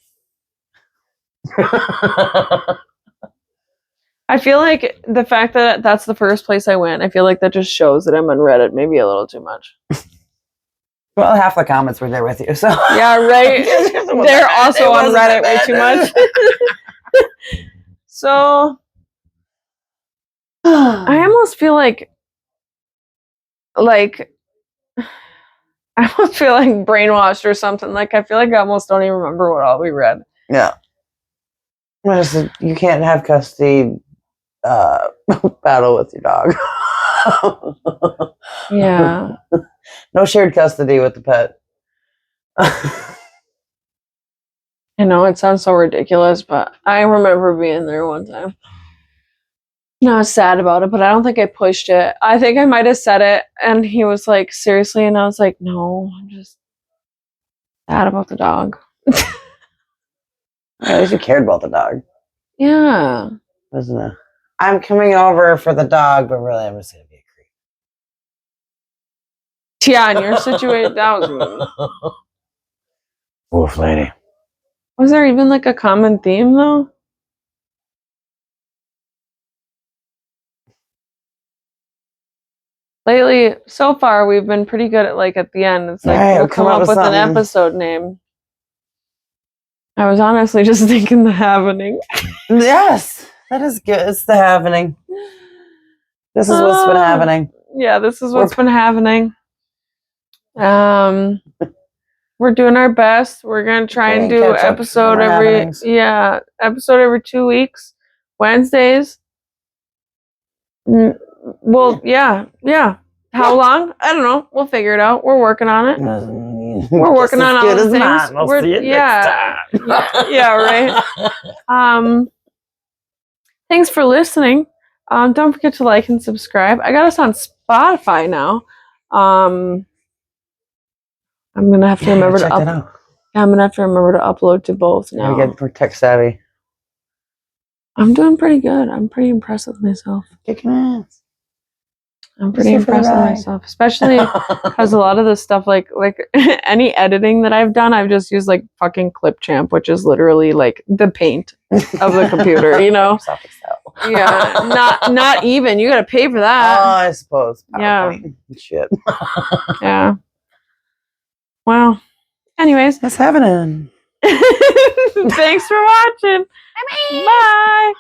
I feel like the fact that that's the first place I went, I feel like that just shows that I'm on Reddit maybe a little too much. Well, half the comments were there with you, so yeah, right. They're also on Reddit way too much. So I almost feel like brainwashed or something. Like I feel like I almost don't even remember what all we read. Yeah. You can't have custody battle with your dog. Yeah. No shared custody with the pet. I know it sounds so ridiculous, but I remember being there one time. No, I was sad about it, but I don't think I pushed it. I think I might have said it, and he was like, seriously? And I was like, no, I'm just sad about the dog. At least you cared about the dog. Yeah. Wasn't it? I'm coming over for the dog, but really I'm just going to be a creep. Yeah, in your situation, that was mean. Wolf lady. Was there even like a common theme though? Lately, so far, we've been pretty good at like at the end. It's like Right, we'll come up with an something. episode name. I was honestly just thinking the happening. Yes, that is good. It's the happening. This is what's been happening. Yeah, this is what's been happening. We're doing our best. We're gonna try and do episode every 2 weeks, Wednesdays. Well, yeah. How long? I don't know. We'll figure it out. We're working on it. We're working on all the things. We'll see you next time. Yeah, right. Thanks for listening. Don't forget to like and subscribe. I got us on Spotify now. I'm gonna have to remember to I'm gonna have to remember to upload to both now. You get more tech savvy. I'm doing pretty good. I'm pretty impressed with myself. Kicking ass. I'm pretty impressed with myself, especially because a lot of this stuff, like any editing that I've done, I've just used like fucking Clipchamp, which is literally like the paint of the computer, you know? Yeah, not even. You got to pay for that. Oh, I suppose. PowerPoint. Yeah. Shit. Yeah. Well, anyways. That's happening. Thanks for watching. Bye.